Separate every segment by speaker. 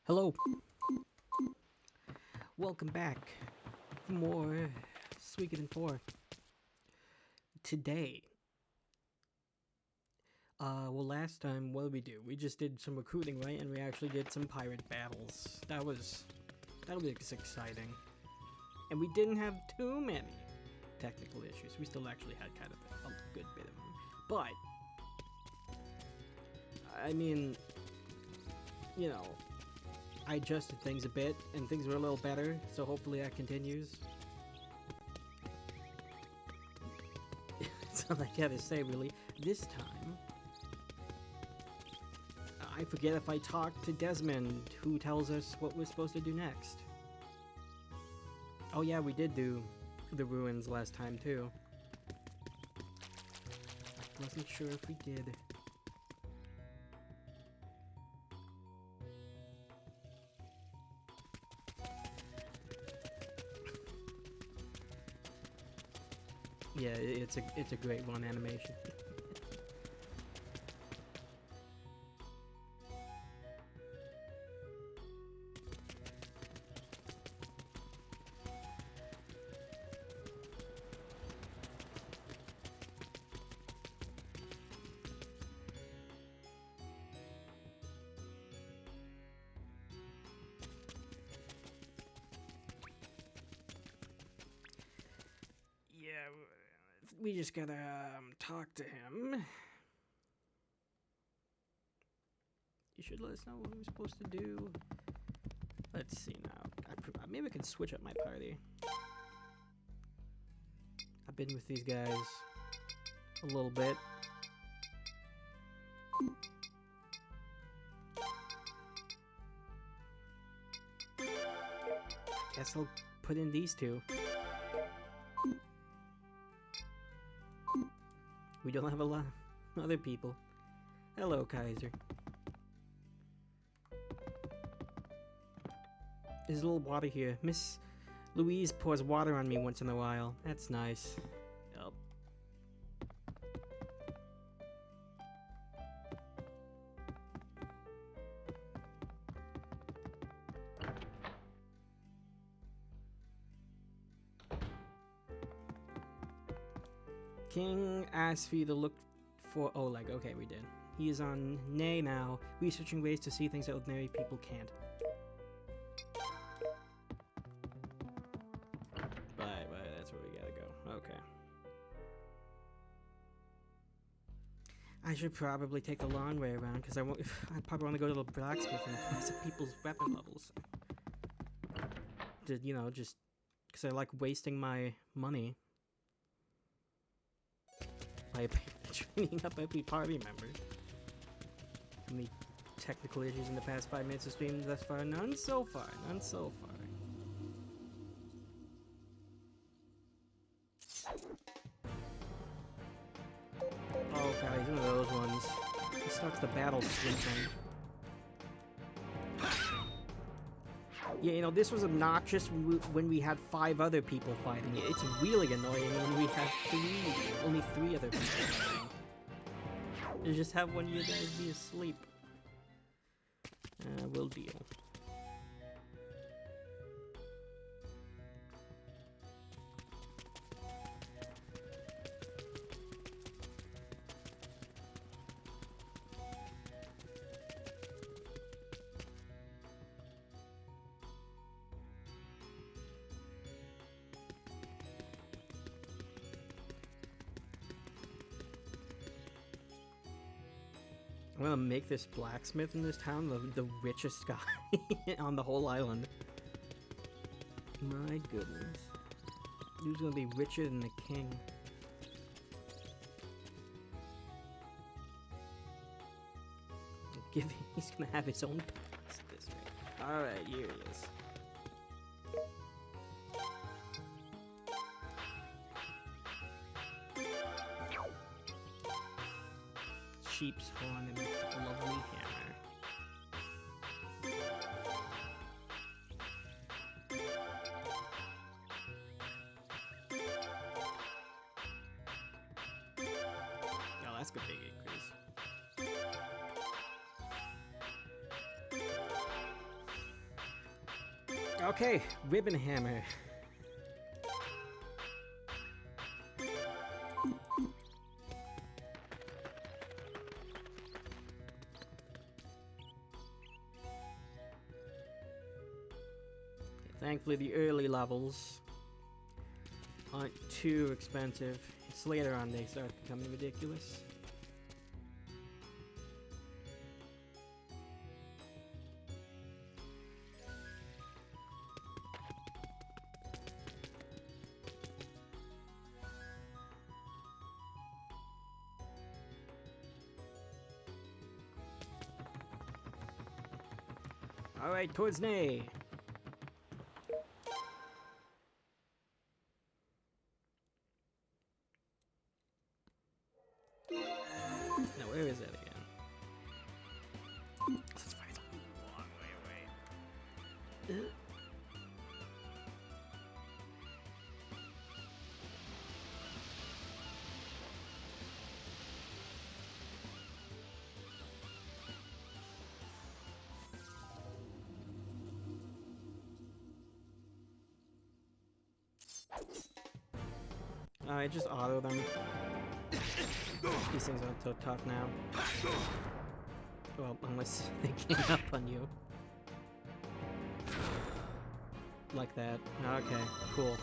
Speaker 1: Hello, welcome back for more Suikoden 4. Today, well last time, what did we do? We just did some recruiting, right? And we actually did some pirate battles. That was exciting. And we didn't have too many technical issues. We still actually had kind of a good bit of them. But, I mean, you know, I adjusted things a bit, and things were a little better, so hopefully that continues. That's all I gotta say, really. This time, I forget if I talked to Desmond, who tells us what we're supposed to do next. Oh yeah, we did do the ruins last time, too. Wasn't sure if we did. Yeah, it's a great one animation. Yeah, we just gotta talk to him. You should let us know what we're supposed to do. Let's see now. Maybe I can switch up my party. I've been with these guys a little bit. Guess I'll put in these two. We don't have a lot of other people. Hello, Kaiser. There's a little water here. Miss Louise pours water on me once in a while. That's nice. Yup. King asked for you to look for Oleg. Okay, we did. He is on Nay now, researching ways to see things that ordinary people can't. Right, that's where we gotta go. Okay. I should probably take the long way around, because I probably want to go to the blacksmith and mess up people's weapon levels. You know, just because I like wasting my money by training up every party member. How many technical issues in the past 5 minutes of stream thus far? None so far. None so far. Oh god, he's one of those ones. He starts the battle switching. Yeah, you know, this was obnoxious when we had 5 other people fighting it. It's really annoying when we have only 3 other people fighting. You just have one of you guys be asleep. We'll deal. I'm gonna make this blacksmith in this town the richest guy on the whole island. My goodness. Who's gonna be richer than the king? He's gonna have his own palace at this rate. Alright, here he is. Sheep's horn and a lovely hammer. Oh, that's a big increase. Okay, Ribbon Hammer. Thankfully, the early levels aren't too expensive. It's later on they start becoming ridiculous. Alright, towards Nay. Now, where is it again? Let's fight a long way away. Alright, just auto them. These things aren't so tough now. Well, unless they gang up on you. Like that. Okay, cool.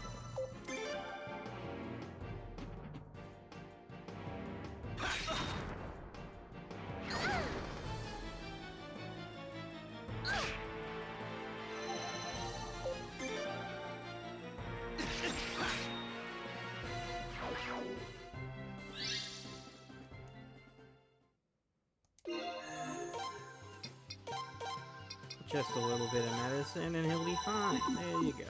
Speaker 1: Just a little bit of medicine and he'll be fine. There you go.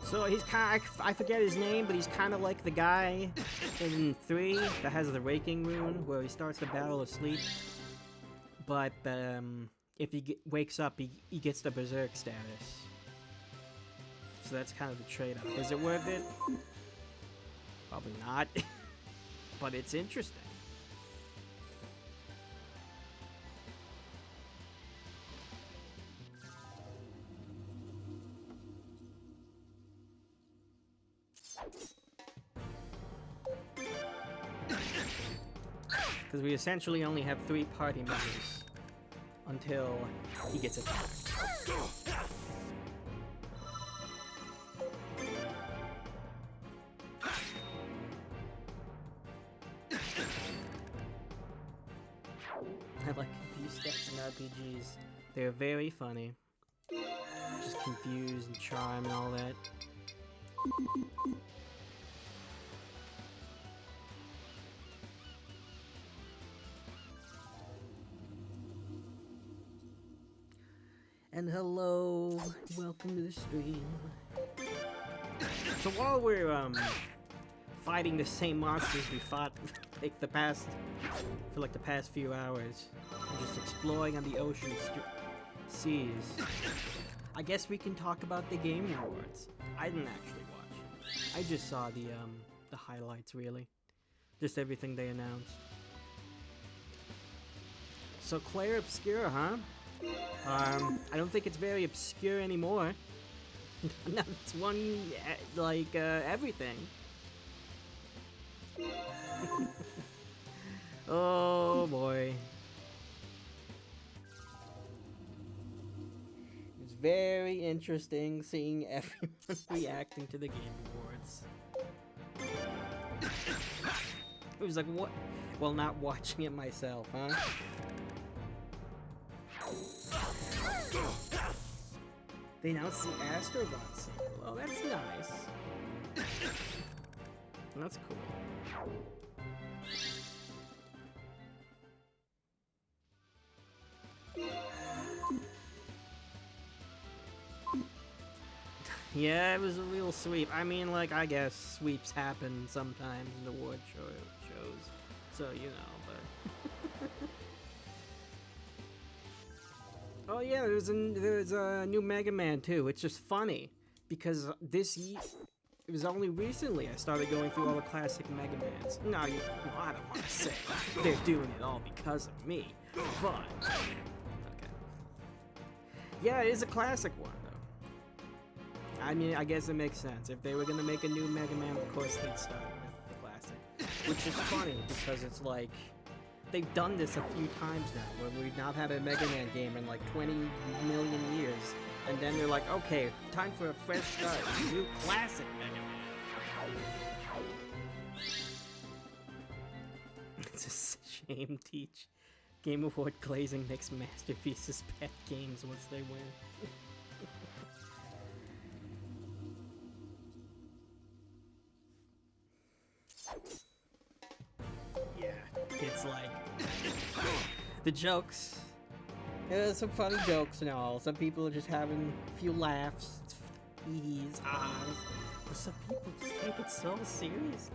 Speaker 1: So he's kind of, I forget his name, but he's kind of like the guy in 3 that has the Raking Rune, where he starts the battle asleep. But if he wakes up, he gets the Berserk status. So that's kind of the trade-off. Is it worth it? Probably not. But it's interesting. Because we essentially only have 3 party members until he gets attacked. I like confused stats in RPGs. They're very funny. Just confuse and charm and all that. And hello, welcome to the stream. So while we're fighting the same monsters we fought like the past few hours, and just exploring on the ocean seas, I guess we can talk about the Game Awards. I didn't actually watch it. I just saw the highlights, really, just everything they announced. So Claire Obscure, huh? I don't think it's very obscure anymore. Now it's won, like, everything. Oh boy. It's very interesting seeing everyone reacting to the Game Awards. It was like, what? Well, not watching it myself, huh? They announced the Astrobot sequel. Oh, that's nice. That's cool. Yeah, it was a real sweep. I mean, like, I guess sweeps happen sometimes in award shows. So, you know, but... Oh yeah, there's a new Mega Man too. It's just funny because it was only recently I started going through all the classic Mega Mans. No, I don't want to say they're doing it all because of me, but okay. Yeah, it is a classic one though. I mean, I guess it makes sense. If they were gonna make a new Mega Man, of course they'd start with the classic, which is funny because it's like. They've done this a few times now, where we've not had a Mega Man game in like 20 million years, and then they're like, okay, time for a fresh start, new classic Mega Man. It's a shame, Teach. Game Award glazing makes masterpieces bad games once they win. It's like the jokes. There's some funny jokes and all. Some people are just having a few laughs, ease, ahs. But some people just take it so serious.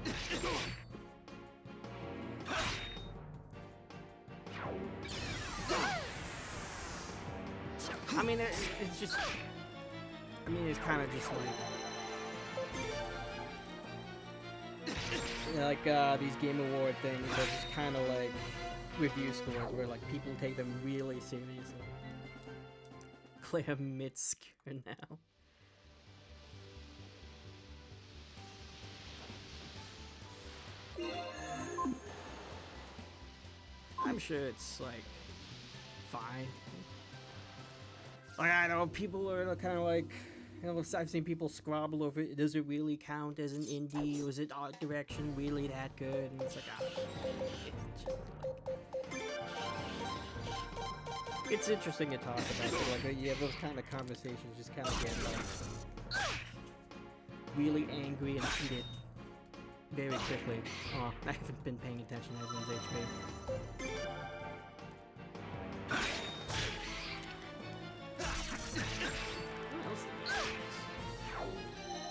Speaker 1: I mean, it's just. I mean, it's kind of just like these Game Award things are just kind of like review scores where like people take them really seriously. Claire Mitsker now. I'm sure it's like fine. Like I know people are kind of like. You know, I've seen people squabble over it. Does it really count as an indie? Was it art direction really that good? And it's like, it's just like... It's interesting to talk about. So like, yeah, those kind of conversations just kind of get like really angry and heated very quickly. Oh, I haven't been paying attention to everyone's HP.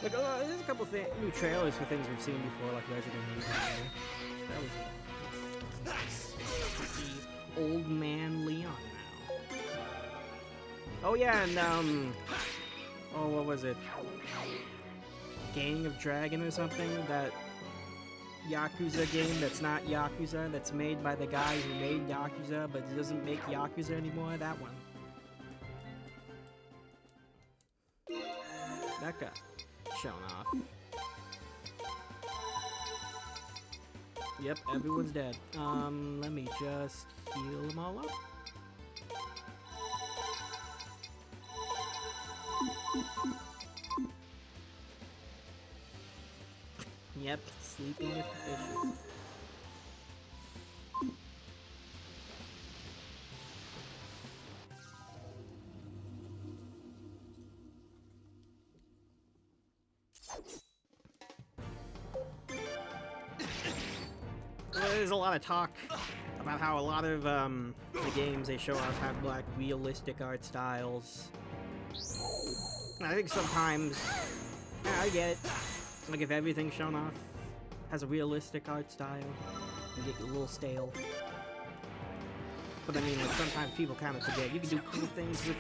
Speaker 1: Like, there's a couple new trailers for things we've seen before, like Resident Evil. That was nice. See Old Man Leon now. Oh yeah, and oh, what was it? Gang of Dragon or something? That Yakuza game that's not Yakuza, that's made by the guy who made Yakuza, but doesn't make Yakuza anymore. That one. That guy. Shown off. Yep, everyone's dead. Let me just heal them all up. Yep, sleeping with the fishes. There's a lot of talk about how a lot of the games they show us have like realistic art styles. And I think sometimes, yeah, I get it. Like if everything shown off has a realistic art style, you get a little stale. But I mean, like sometimes people kind of forget you can do cool things with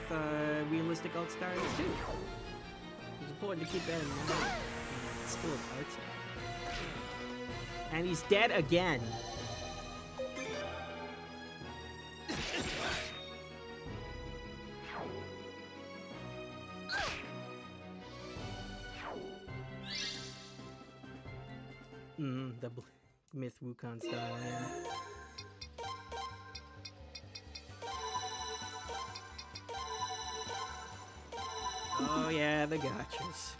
Speaker 1: realistic art styles too. It's important to keep that in mind. It's still an art style. And he's dead again. The Myth Wukong style, yeah. Oh yeah, the gotchas.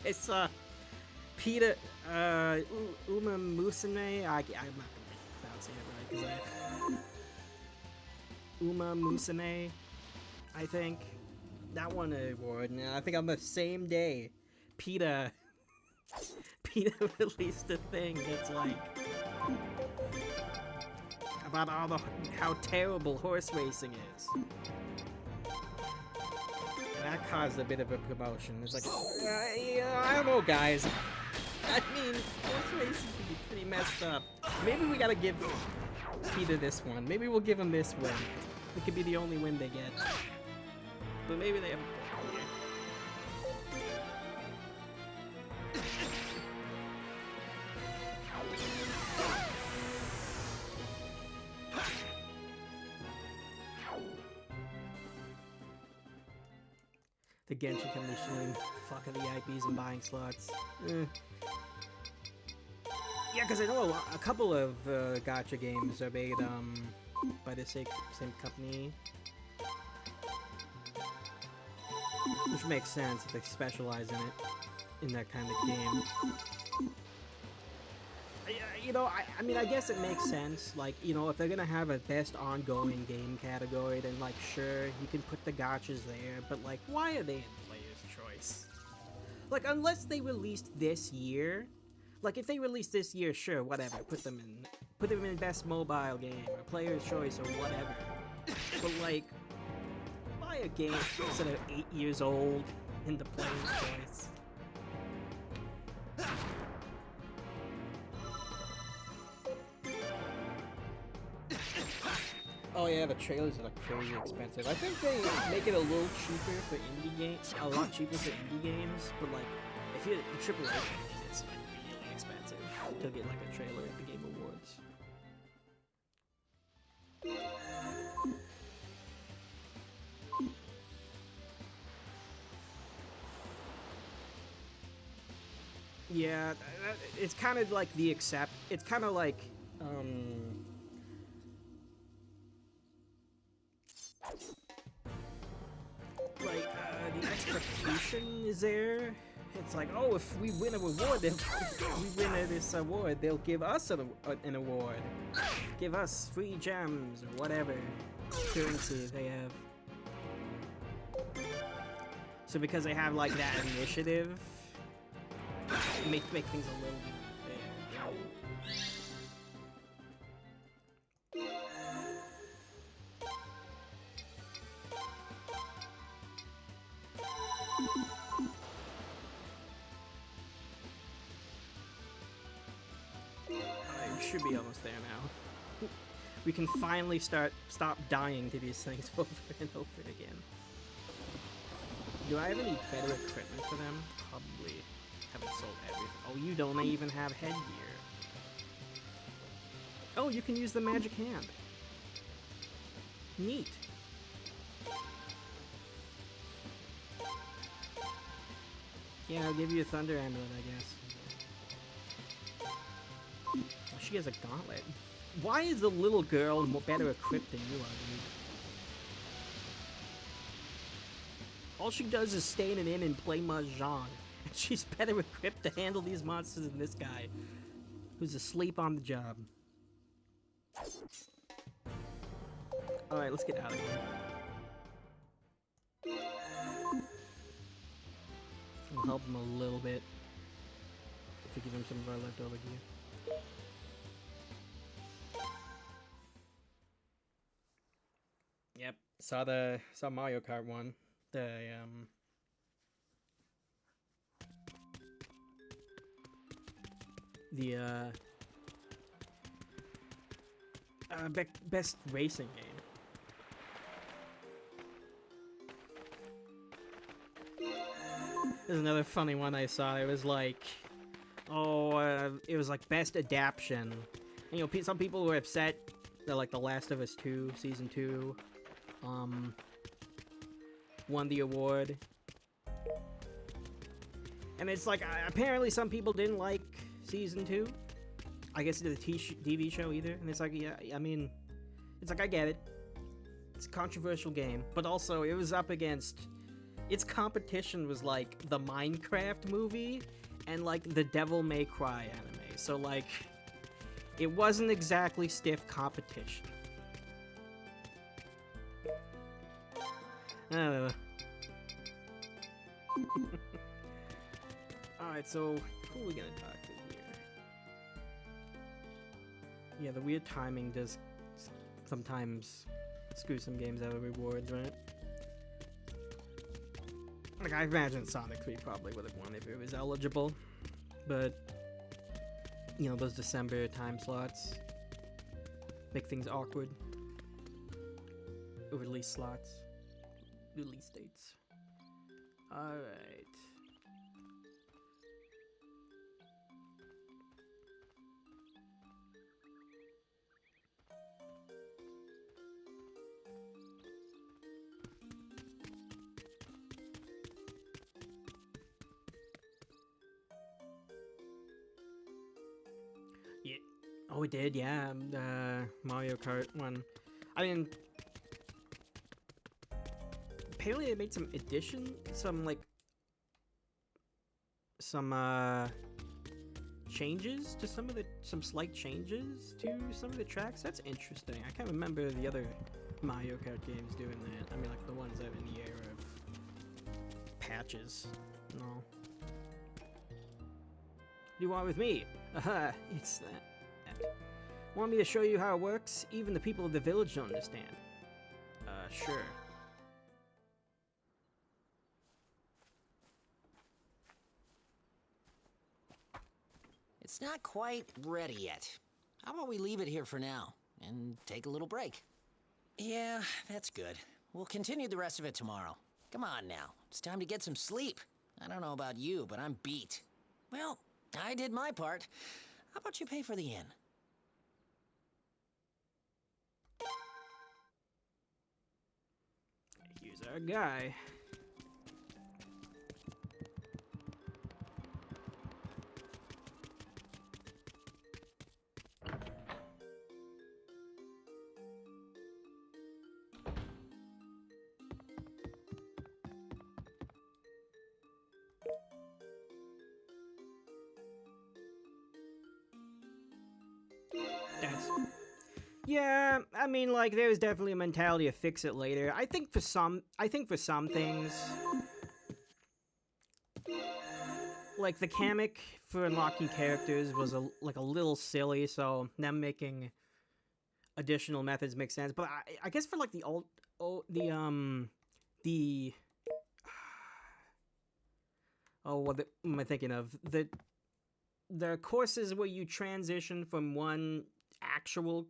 Speaker 1: It's Peter Uma Musume. I'm not gonna pronounce it right because Uma Musume, I think. That won an award, and I think on the same day, PETA released a thing that's like about all the how terrible horse racing is. And that caused a bit of a promotion. It's like, I don't know, guys. I mean, horse racing can be pretty messed up. Maybe we gotta give Peter this one. Maybe we'll give him this win. It could be the only win they get. But maybe they have a point here. The Genshin commissioning, fucking the IPs and buying slots. Yeah, because I know a couple of gacha games are made by the same company. Which makes sense if they specialize in it, in that kind of game. You know, I mean, I guess it makes sense. Like, you know, if they're gonna have a best ongoing game category, then, like, sure, you can put the gachas there, but, like, why are they in Player's Choice? Like, unless they released this year, like, if they released this year, sure, whatever, put them in Best Mobile Game, or Player's Choice, or whatever. But, like, buy a game instead of 8 years old in the Player's Choice. Oh yeah, the trailers are crazy expensive. I think they make it a little cheaper for indie games, a lot cheaper for indie games, but like, if you're AAA games, it's like really expensive to get like a trailer at the Game Awards. Yeah, it's kind of like the it's kind of like, the expectation is there. It's like, oh, if we win an award, this award, they'll give us an award. Give us free gems or whatever currency they have. So because they have like that initiative, make things a little bit fair. I should be almost there now. We can finally stop dying to these things over and over again. Do I have any better equipment for them? Probably haven't sold everything. Oh, you don't even have headgear. Oh, you can use the magic hand. Neat. Yeah, I'll give you a thunder amulet, I guess. Oh, she has a gauntlet. Why is the little girl better equipped than you are, dude? All she does is stay in an inn and play mahjong. And she's better equipped to handle these monsters than this guy, who's asleep on the job. Alright, let's get out of here. We'll help him a little bit. If we give him some of our leftover gear. Yep, saw Mario Kart 1. Best racing game. There's another funny one I saw. It was like, it was like best adaptation. And, you know, some people were upset that like The Last of Us 2 Season 2 won the award. And it's like, apparently some people didn't like Season 2. I guess the TV show either. And it's like, yeah, I mean, it's like, I get it. It's a controversial game. But also, it was up against... Its competition was like the Minecraft movie and like the Devil May Cry anime. So like, it wasn't exactly stiff competition. I don't know. Alright, so who are we gonna talk to here? Yeah, the weird timing does sometimes screw some games out of rewards, right? Like, I imagine Sonic 3 probably would have won if it was eligible, but, you know, those December time slots make things awkward. Or release slots. Release dates. Alright. Yeah. Oh, we did, yeah. Mario Kart one. I mean, apparently they made some changes to some slight changes to some of the tracks. That's interesting. I can't remember the other Mario Kart games doing that. I mean, like the ones that are in the era of patches. No. What do you want with me? It's that. Want me to show you how it works? Even the people of the village don't understand. Sure.
Speaker 2: It's not quite ready yet. How about we leave it here for now and take a little break? Yeah, that's good. We'll continue the rest of it tomorrow. Come on now. It's time to get some sleep. I don't know about you, but I'm beat. Well, I did my part. How about you pay for the inn?
Speaker 1: Here's our guy. Yeah, I mean, like, there's definitely a mentality to fix it later. I think for some things, like the Kamek for unlocking characters was a little silly, so them making additional methods makes sense. But I guess for like what am I thinking of? The courses where you transition from one actual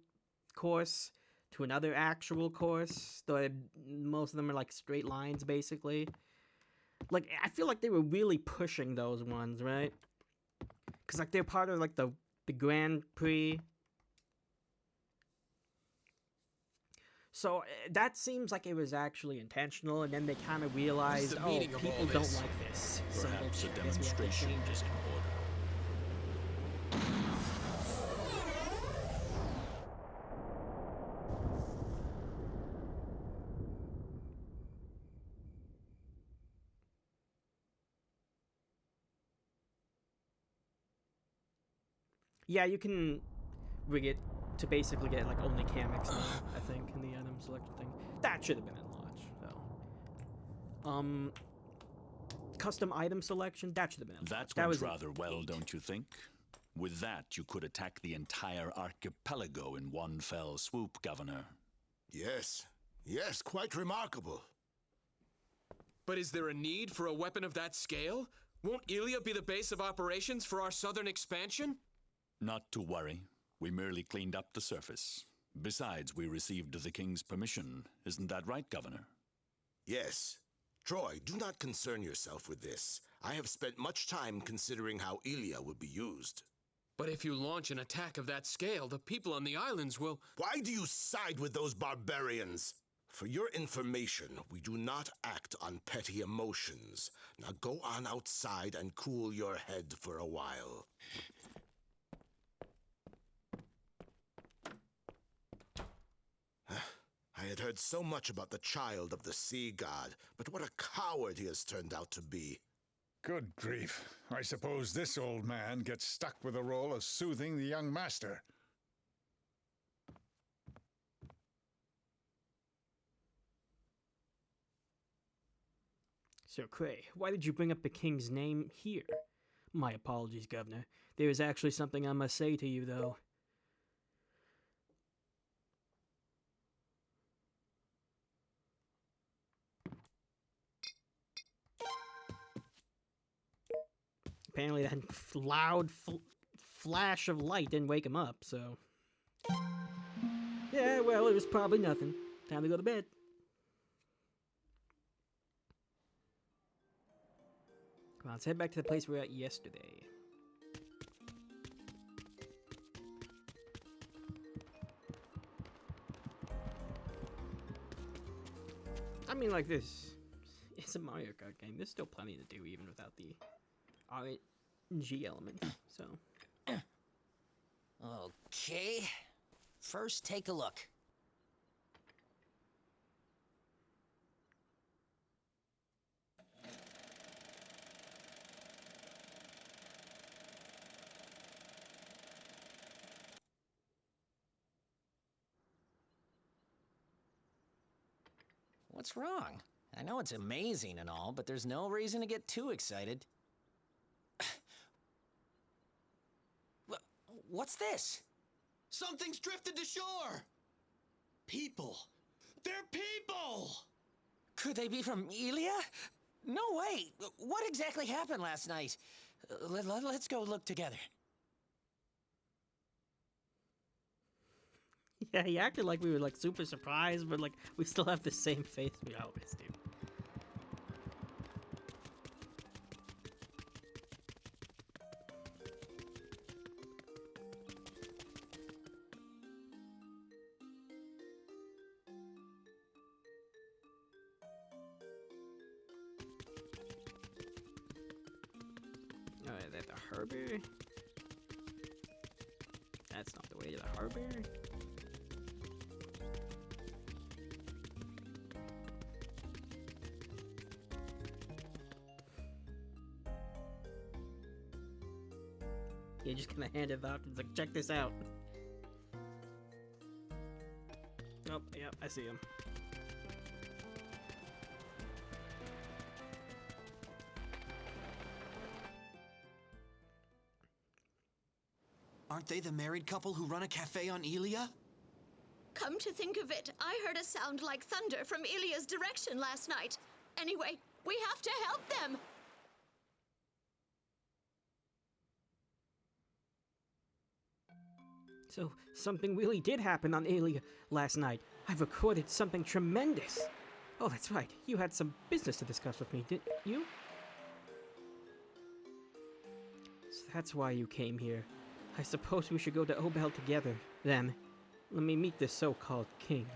Speaker 1: course to another actual course. Most of them are like straight lines, basically. Like, I feel like they were really pushing those ones, right? Because, like, they're part of, like, the Grand Prix. So, that seems like it was actually intentional, and then they kind of realized, oh, people don't like this.
Speaker 3: Perhaps a demonstration is in order.
Speaker 1: Yeah, you can rig it to basically get, like, only Kameks now, I think, in the item selection thing. That should have been in launch, so. Custom item selection, that should have been in launch.
Speaker 3: That went rather well, don't you think? With that, you could attack the entire archipelago in one fell swoop, Governor.
Speaker 4: Yes, quite remarkable.
Speaker 5: But is there a need for a weapon of that scale? Won't Ilia be the base of operations for our southern expansion?
Speaker 3: Not to worry. We merely cleaned up the surface. Besides, we received the King's permission. Isn't that right, Governor?
Speaker 4: Yes. Troy, do not concern yourself with this. I have spent much time considering how Ilia will be used.
Speaker 5: But if you launch an attack of that scale, the people on the islands will...
Speaker 4: Why do you side with those barbarians? For your information, we do not act on petty emotions. Now go on outside and cool your head for a while. I had heard so much about the child of the sea god, but what a coward he has turned out to be.
Speaker 6: Good grief. I suppose this old man gets stuck with the role of soothing the young master.
Speaker 1: So, Cray, why did you bring up the king's name here? My apologies, Governor. There is actually something I must say to you, though. Apparently that loud flash of light didn't wake him up, so... Yeah, well, it was probably nothing. Time to go to bed. Come on, let's head back to the place we were at yesterday. I mean, like, this... It's a Mario Kart game. There's still plenty to do even without the RNG element, so...
Speaker 2: Okay. First, take a look. What's wrong? I know it's amazing and all, but there's no reason to get too excited. What's this?
Speaker 7: Something's drifted to shore! People! They're people!
Speaker 2: Could they be from Elia? No way! What exactly happened last night? Let's go look together.
Speaker 1: Yeah, he acted like we were, like, super surprised, but, like, we still have the same face we always do. Alright, that's the harbor. That's not the way to the harbor. You're just gonna hand it out. It's like, check this out. Oh, yeah, I see him.
Speaker 7: Aren't they the married couple who run a cafe on Elia?
Speaker 8: Come to think of it, I heard a sound like thunder from Ilia's direction last night. Anyway, we have to help them!
Speaker 1: So, something really did happen on Elia last night. I've recorded something tremendous. Oh, that's right. You had some business to discuss with me, didn't you? So that's why you came here. I suppose we should go to Obel together, then. Let me meet this so-called king.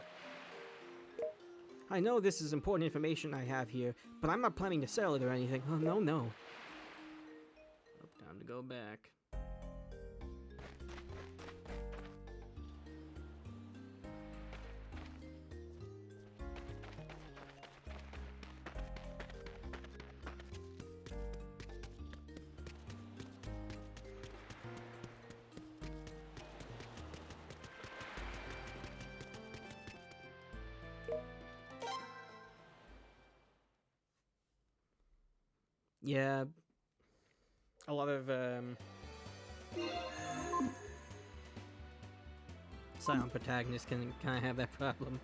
Speaker 1: I know this is important information I have here, but I'm not planning to sell it or anything. Oh, no, no. Oh, time to go back. Yeah, a lot of silent protagonists can kind of have that problem.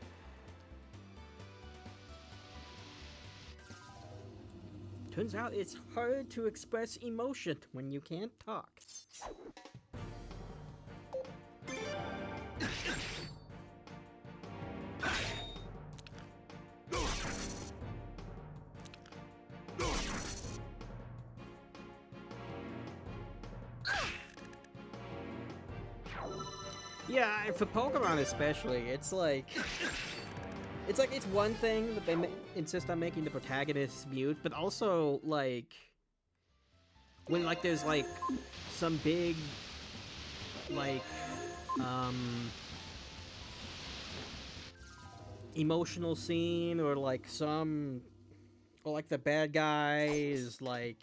Speaker 1: Turns out it's hard to express emotion when you can't talk. Yeah, for Pokemon especially, it's like it's one thing that they insist on making the protagonist mute, but also like when like there's like some big like emotional scene or like the bad guy is like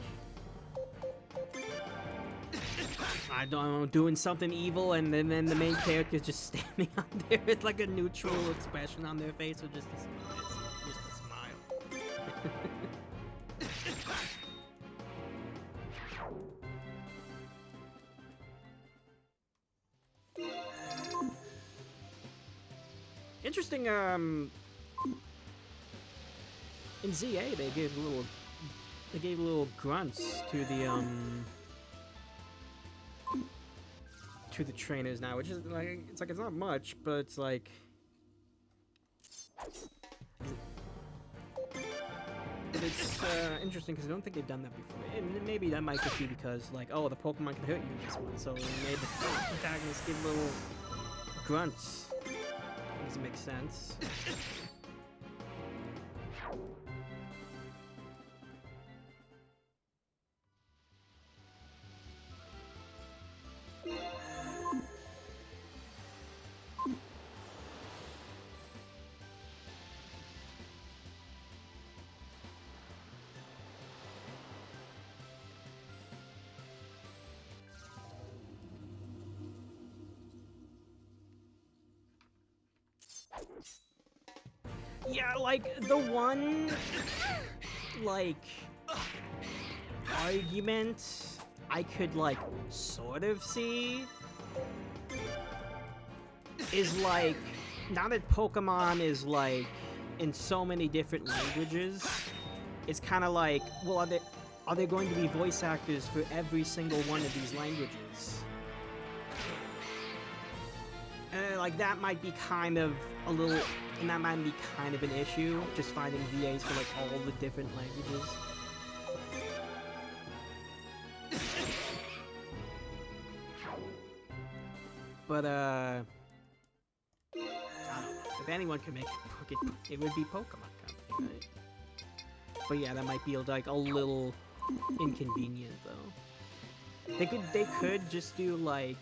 Speaker 1: I don't know, doing something evil, and then the main character's just standing on there with like a neutral expression on their face, or just a smile. Interesting. In ZA, they gave little grunts to to the trainers now, which is like it's not much, but it's like. But it's interesting because I don't think they've done that before. And maybe that might just be because, like, oh, the Pokemon can hurt you in this one, so they made the protagonists give little grunts. Doesn't make sense. Yeah, like, the one, like, argument I could, like, sort of see is, like, now that Pokemon is, like, in so many different languages, it's kind of like, well, are there going to be voice actors for every single one of these languages? Like, that might be kind of a little, and that might be kind of an issue, just finding VAs for, like, all the different languages. But, I don't know. If anyone could make it would be Pokemon Company, right? But yeah, that might be, like, a little inconvenient, though. They could just do, like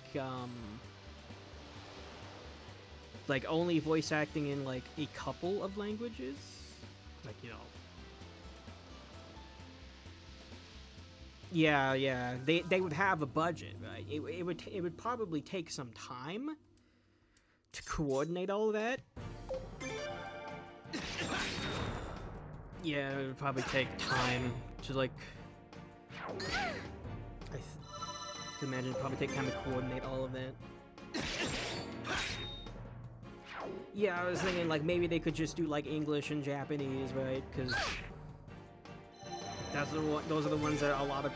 Speaker 1: only voice acting in, like, a couple of languages. Like, you know. Yeah, they would have a budget, right? It would probably take some time to coordinate all of that. Yeah, it would probably take time to, like, I can imagine it'd probably take time to coordinate all of that. Yeah, I was thinking, like, maybe they could just do, like, English and Japanese, right? Because those are the ones that a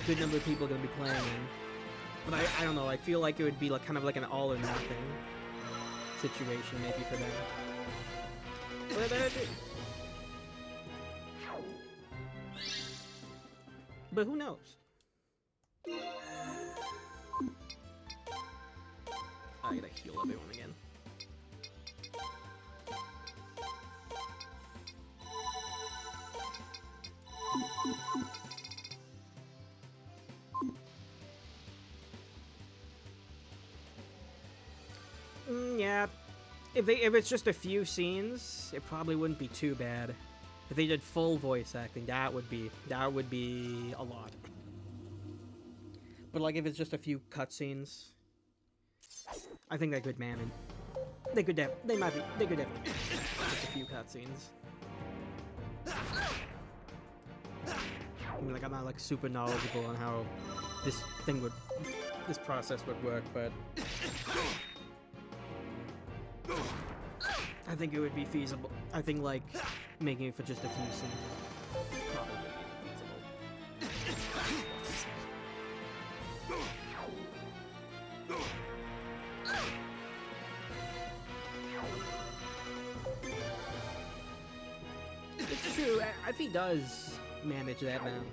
Speaker 1: good number of people are going to be playing in. But I don't know, I feel like it would be, like, kind of like an all or nothing situation, maybe, for them. But who knows? I gotta heal everyone again. Yeah, if it's just a few scenes, it probably wouldn't be too bad. If they did full voice acting, that would be a lot. But like, if it's just a few cutscenes, I think they could manage. They could definitely manage just a few cutscenes. I mean, like, I'm not, like, super knowledgeable on how this process would work, but I think it would be feasible. I think, like, making it for just a few scenes would probably be feasible. It's true, if he does manage that now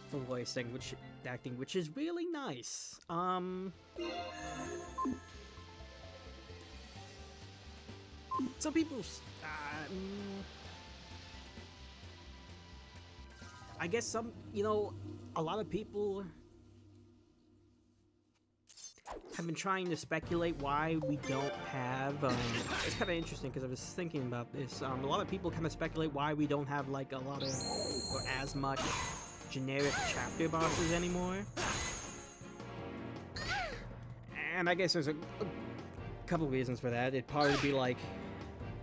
Speaker 1: for voice acting, which is really nice. Some people, I guess a lot of people have been trying to speculate why we don't have, it's kind of interesting because I was thinking about this. A lot of people kind of speculate why we don't have, like, a lot of, or as much, generic chapter bosses anymore. And I guess there's a couple reasons for that. It'd probably be, like,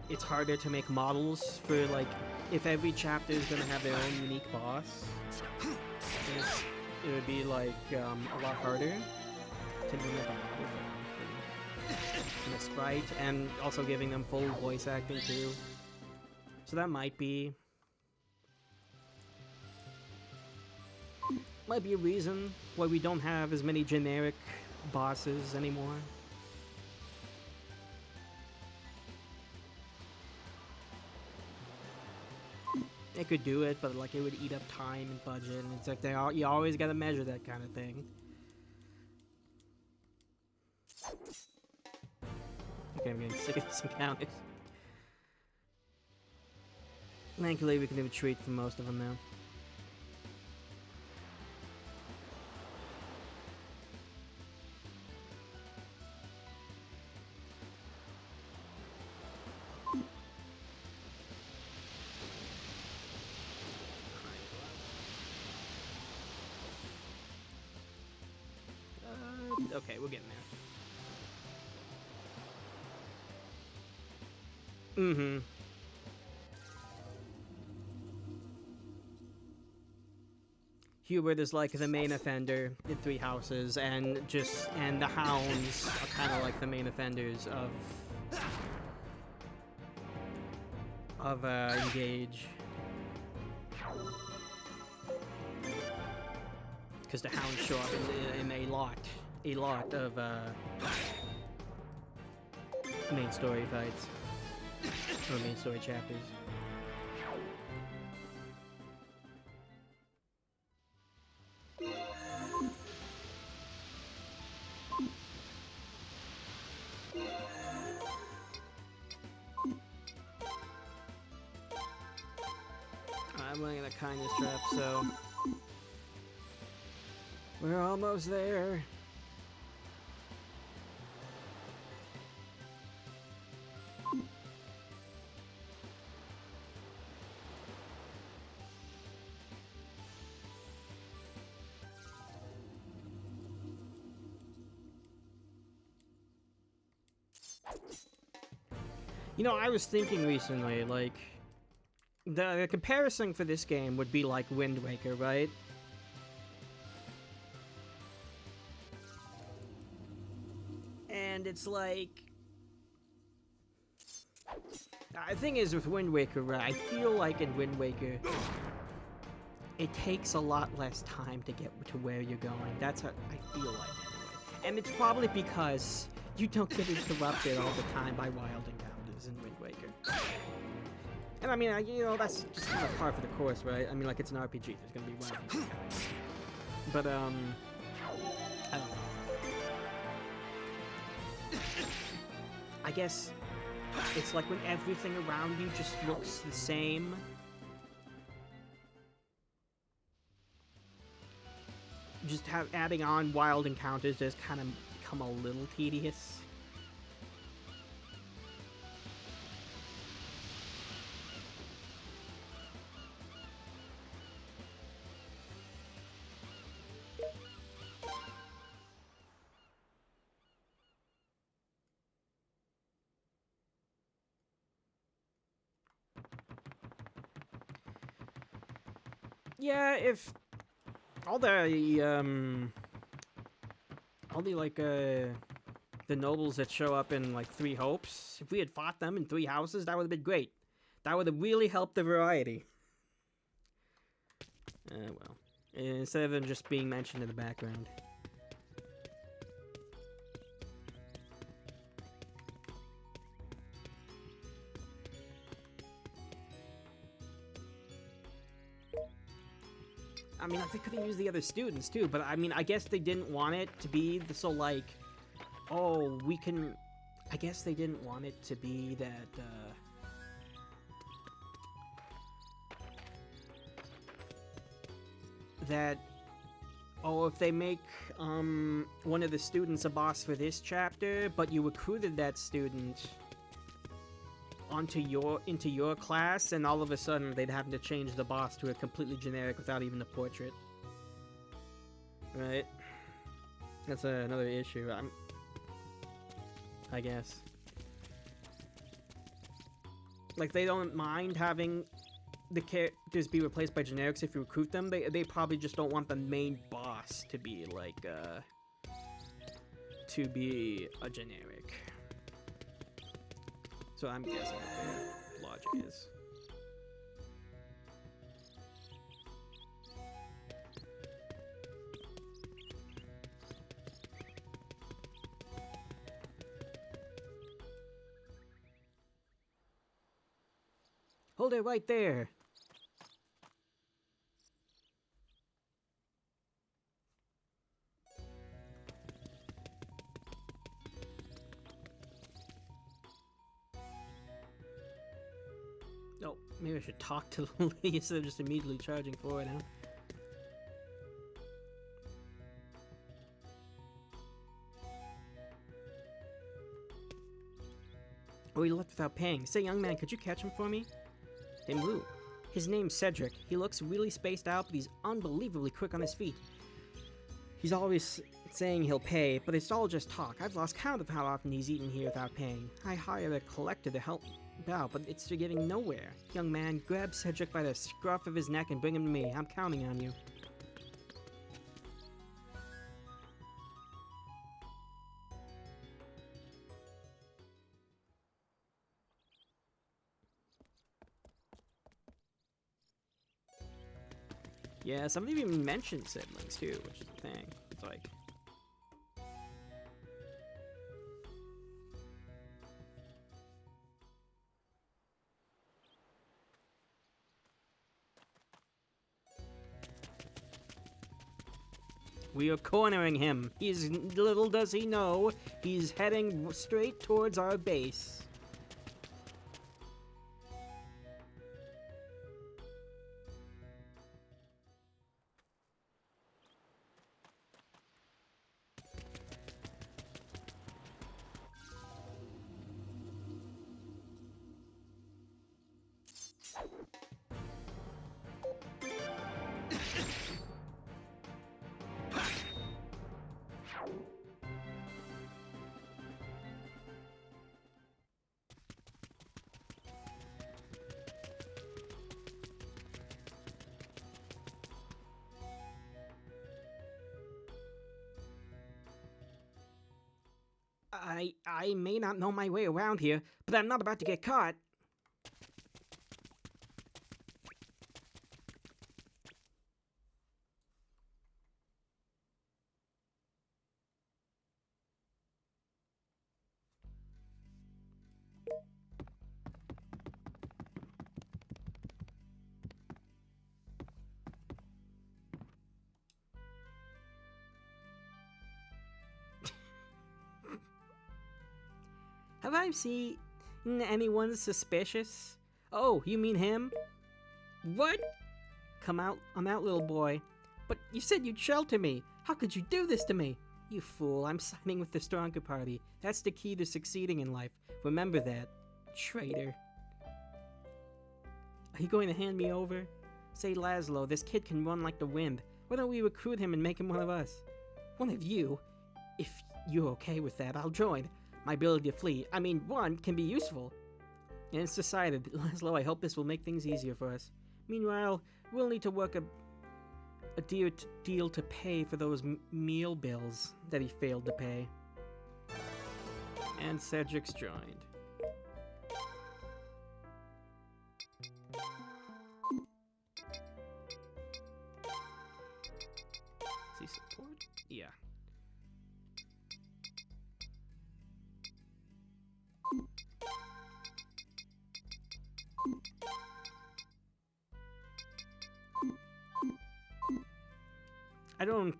Speaker 1: it's harder to make models for, like, if every chapter is gonna have their own unique boss, it would be, like, a lot harder to make a model for them than a sprite, and also giving them full voice acting too. So that might be. might be a reason why we don't have as many generic bosses anymore. It could do it, but like it would eat up time and budget, and it's like you always gotta measure that kind of thing. Okay, I'm getting sick of these encounters. Thankfully, we can retreat from most of them now. Okay, we're getting there. Mm-hmm. Hubert is like the main offender in Three Houses, and the Hounds are kind of like the main offenders of Engage. Because the Hounds show up in a lot of main story fights or main story chapters. I'm laying a kindness trap, so we're almost there. You know, I was thinking recently, like, the comparison for this game would be like Wind Waker, right? And it's like... The thing is with Wind Waker, right, I feel like in Wind Waker, it takes a lot less time to get to where you're going. That's how I feel like, anyway. And it's probably because you don't get interrupted all the time by wild encounters in Wind Waker. And I mean, you know, that's just kind of par for the course, right? I mean, like, it's an RPG. There's gonna be wild encounters. But, I don't know. I guess it's like when everything around you just looks the same. Just adding on wild encounters just kind of become a little tedious. Yeah, if all the like the nobles that show up in like Three Hopes, if we had fought them in Three Houses, that would have been great. That would have really helped the variety. Well, instead of them just being mentioned in the background. I mean, they could have used the other students, too, but I mean, I guess they didn't want it to be so, like, oh, we can... I guess they didn't want it to be that, oh, if they make, one of the students a boss for this chapter, but you recruited that student into your class, and all of a sudden they'd have to change the boss to a completely generic without even a portrait. Right? That's another issue. I guess. Like, they don't mind having the characters be replaced by generics if you recruit them. They probably just don't want the main boss to be like to be a generic. So I'm guessing what their logic is. Hold it right there. Oh, maybe I should talk to the lady instead of just immediately charging forward, huh? Oh, he left without paying. Say, young man, could you catch him for me? In blue. His name's Cedric. He looks really spaced out, but he's unbelievably quick on his feet. He's always saying he'll pay, but it's all just talk. I've lost count of how often he's eaten here without paying. I hired a collector to help out, but it's getting nowhere. Young man, grab Cedric by the scruff of his neck and bring him to me. I'm counting on you. Yeah, some of you even mentioned siblings too, which is the thing. It's like... We are cornering him. Little does he know, he's heading straight towards our base. I may not know my way around here, but I'm not about to get caught. Have I seen anyone suspicious? Oh, you mean him? What? I'm out, little boy. But you said you'd shelter me. How could you do this to me? You fool, I'm siding with the stronger party. That's the key to succeeding in life. Remember that. Traitor. Are you going to hand me over? Say, Laszlo, this kid can run like the wind. Why don't we recruit him and make him one of us? One of you? If you're okay with that, I'll join. My ability to flee, run, can be useful. And it's decided. Laszlo, I hope this will make things easier for us. Meanwhile, we'll need to work a deal to pay for those meal bills that he failed to pay. And Cedric's joined. Is he support? Yeah. I don't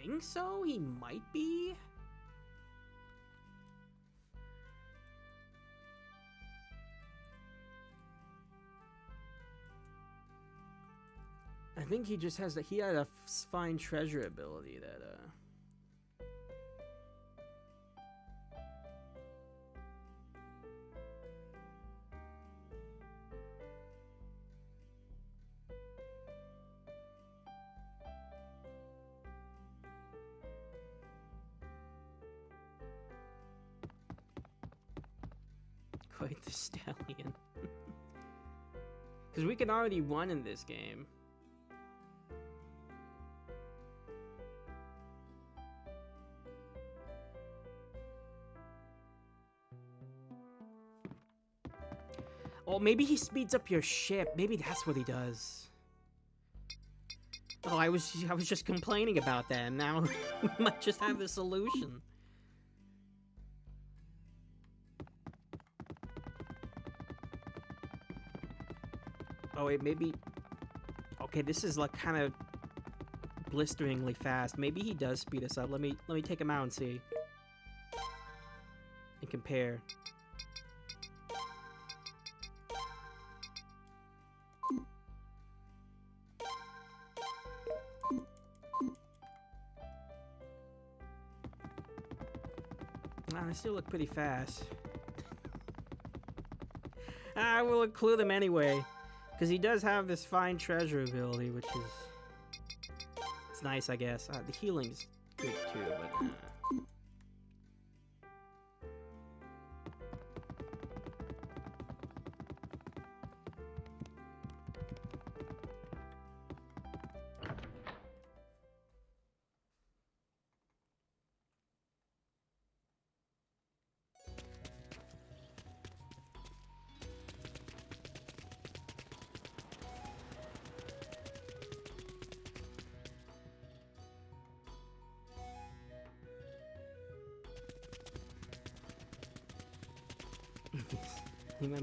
Speaker 1: think so. He might be. I think he just has that. He had a find treasure ability that quite the stallion. Because we can already run in this game. Oh, maybe he speeds up your ship. Maybe that's what he does. Oh, I was just complaining about that, and now we might just have the solution. Oh wait, maybe... Okay, this is like kind of blisteringly fast. Maybe he does speed us up. Let me take him out and see. And compare. I still look pretty fast. I will include him anyway, because he does have this find treasure ability, which is... It's nice, I guess. The healing's good too, but...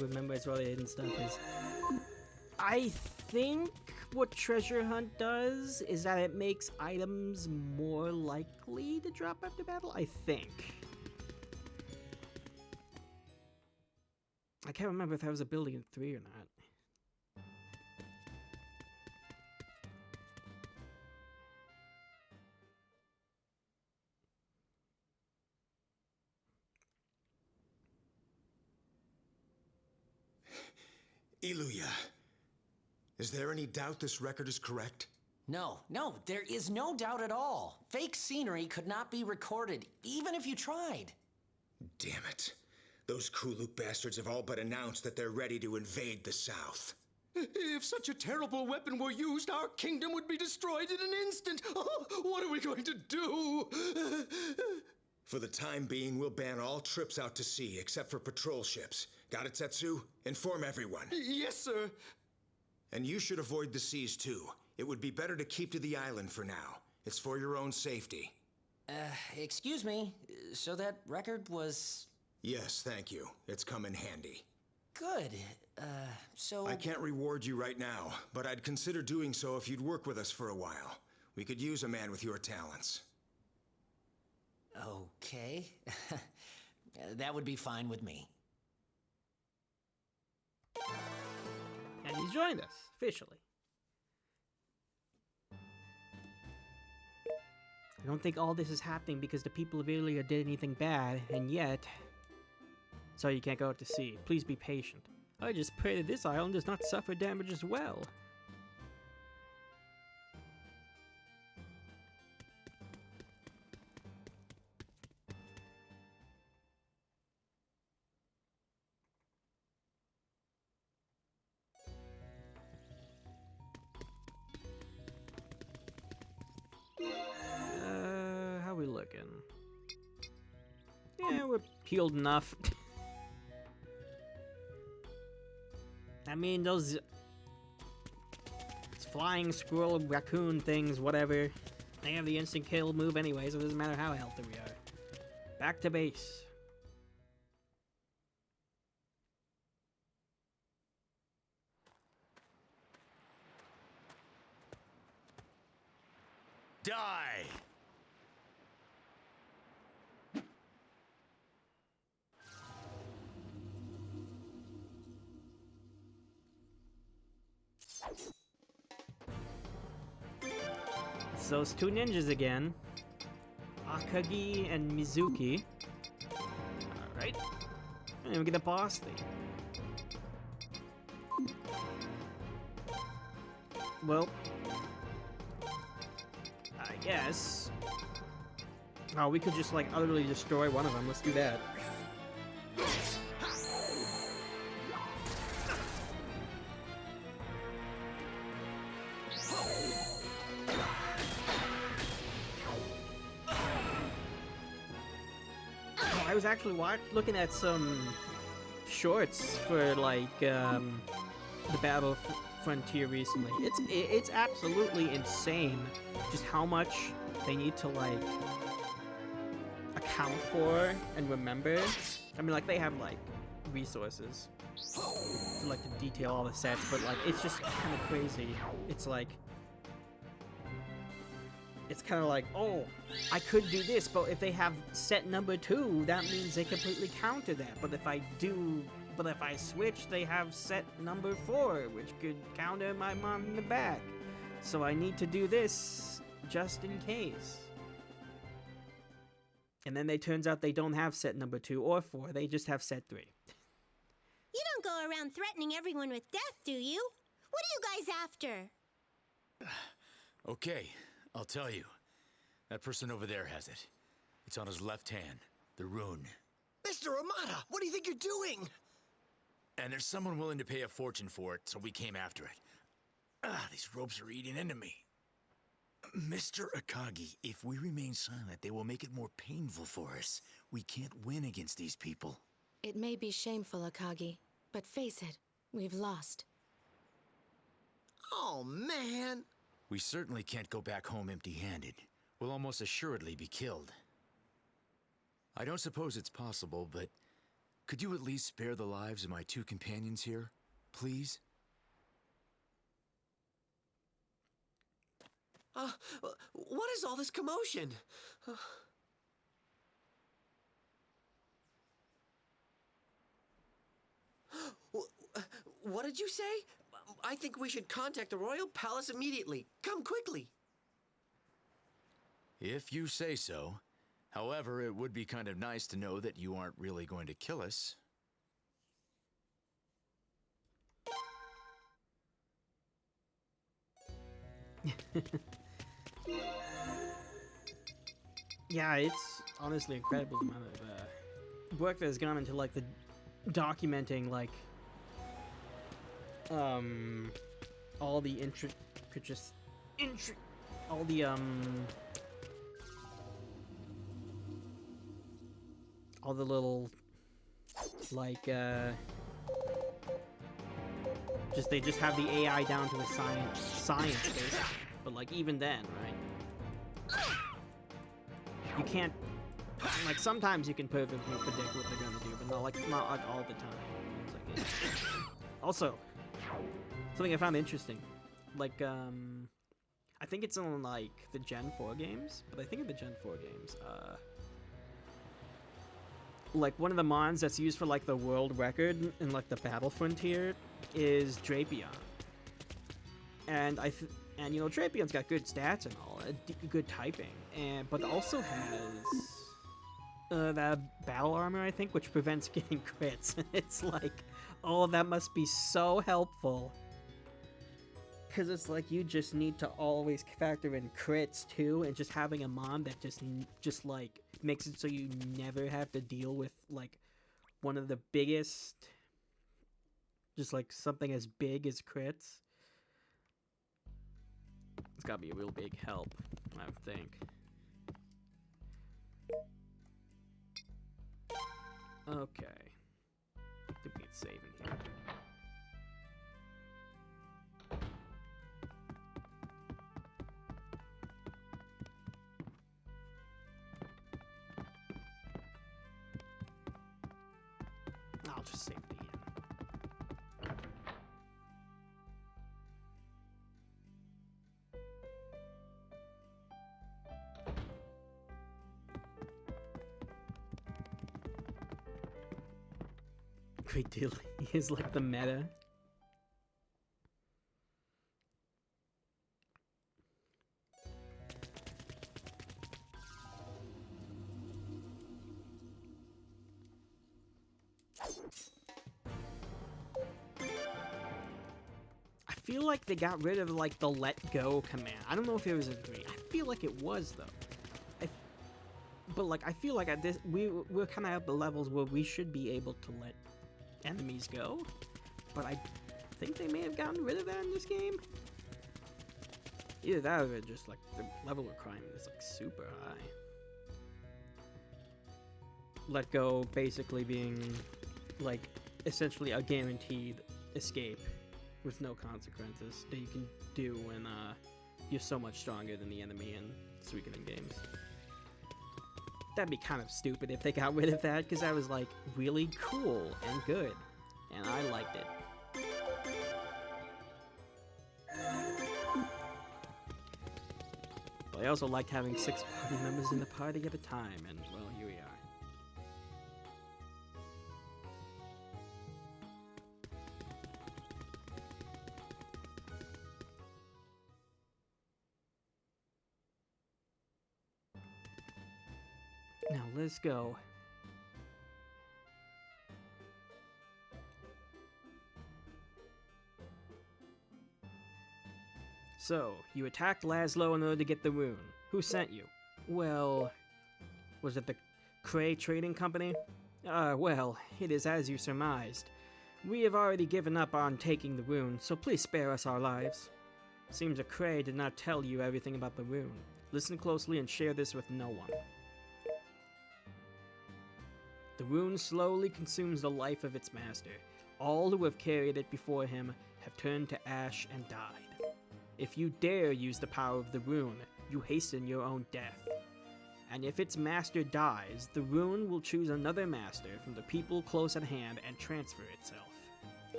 Speaker 1: Remember it's all the hidden stuff is. I think what treasure hunt does is that it makes items more likely to drop after battle, I think. I can't remember if that was a ability in 3 or not.
Speaker 7: Iluya, is there any doubt this record is correct?
Speaker 2: No, there is no doubt at all. Fake scenery could not be recorded, even if you tried.
Speaker 7: Damn it. Those Kuluk bastards have all but announced that they're ready to invade the South. If such a terrible weapon were used, our kingdom would be destroyed in an instant. Oh, what are we going to do? For the time being, we'll ban all trips out to sea except for patrol ships. Got it, Setsu? Inform everyone. Yes, sir. And you should avoid the seas, too. It would be better to keep to the island for now. It's for your own safety.
Speaker 2: Excuse me. So that record was...
Speaker 7: Yes, thank you. It's come in handy.
Speaker 2: Good. So...
Speaker 7: I can't reward you right now, but I'd consider doing so if you'd work with us for a while. We could use a man with your talents.
Speaker 2: Okay. That would be fine with me.
Speaker 1: And he's joined us, officially. I don't think all this is happening because the people of Ilia did anything bad, and yet... Sorry you can't go out to sea. Please be patient. I just pray that this island does not suffer damage as well. How we looking? Yeah, we're healed enough. I mean, those flying squirrel raccoon things, whatever, they have the instant kill move anyway, so it doesn't matter how healthy we are. Back to base.
Speaker 3: Die!
Speaker 1: It's those two ninjas again. Akagi and Mizuki. Alright. And then we get the boss thing. Well, I guess. Oh, we could just like utterly destroy one of them. Let's do that. I was actually looking at some shorts for like the Battle Frontier recently. It's absolutely insane just how much they need to like account for and remember. I mean, like they have like resources to like to detail all the sets, but like it's just kind of crazy. It's like it's kind of like, oh, I could do this, but if they have set number 2, that means they completely counter that. But if I switch, they have set number 4, which could counter my mom in the back. So I need to do this just in case. And then it turns out they don't have set number 2 or 4, they just have set 3.
Speaker 9: You don't go around threatening everyone with death, do you? What are you guys after?
Speaker 10: Okay, I'll tell you. That person over there has it. It's on his left hand, the rune.
Speaker 7: Mr. Amata, what do you think you're doing?
Speaker 10: And there's someone willing to pay a fortune for it, so we came after it. These ropes are eating into me. Mr. Akagi, if we remain silent, they will make it more painful for us. We can't win against these people.
Speaker 11: It may be shameful, Akagi, but face it, we've lost.
Speaker 7: Oh, man.
Speaker 10: We certainly can't go back home empty-handed. We'll almost assuredly be killed. I don't suppose it's possible, but could you at least spare the lives of my 2 companions here, please?
Speaker 12: What is all this commotion? What did you say? I think we should contact the royal palace immediately. Come quickly.
Speaker 10: If you say so. However, it would be kind of nice to know that you aren't really going to kill us.
Speaker 1: Yeah, it's honestly incredible the amount of work that has gone into like the documenting like all the all the all the little like they just have the AI down to a science basically. But like even then, right? You can't like sometimes you can perfectly predict what they're gonna do, but not like all the time. It's like, also, something I found interesting, like I think it's on like the Gen 4 games, but I think in the Gen 4 games, like one of the mons that's used for like the world record in like the battle frontier is Drapion, and and you know Drapion's got good stats and all, good typing, but also has that battle armor I think, which prevents getting crits. It's like, oh, that must be so helpful, because it's like you just need to always factor in crits too, and just having a mon that just like makes it so you never have to deal with like one of the biggest, just like something as big as crits. It's gotta be a real big help, I would think. Okay. I think we can save in here. I'll just save the end. Great deal. He is like the meta. I feel like they got rid of like the let go command. I don't know if it was in 3. I feel like it was though. But like I feel like at this we're kind of at the levels where we should be able to let enemies go, but I think they may have gotten rid of that in this game. Either that or just like the level of crime is like super high. Let go basically being like essentially a guaranteed escape with no consequences that you can do when you're so much stronger than the enemy in Suikoden games. That'd be kind of stupid if they got rid of that, because that was like really cool and good. and I liked it. But I also liked having 6 party members in the party at a time, and well, here we are. Now let's go. So, you attacked Laszlo in order to get the rune. Who sent you? Well, was it the Cray Trading Company? Well, it is as you surmised. We have already given up on taking the rune, so please spare us our lives. Seems that Cray did not tell you everything about the rune. Listen closely and share this with no one. The rune slowly consumes the life of its master. All who have carried it before him have turned to ash and died. If you dare use the power of the rune, you hasten your own death. And if its master dies, the rune will choose another master from the people close at hand and transfer itself.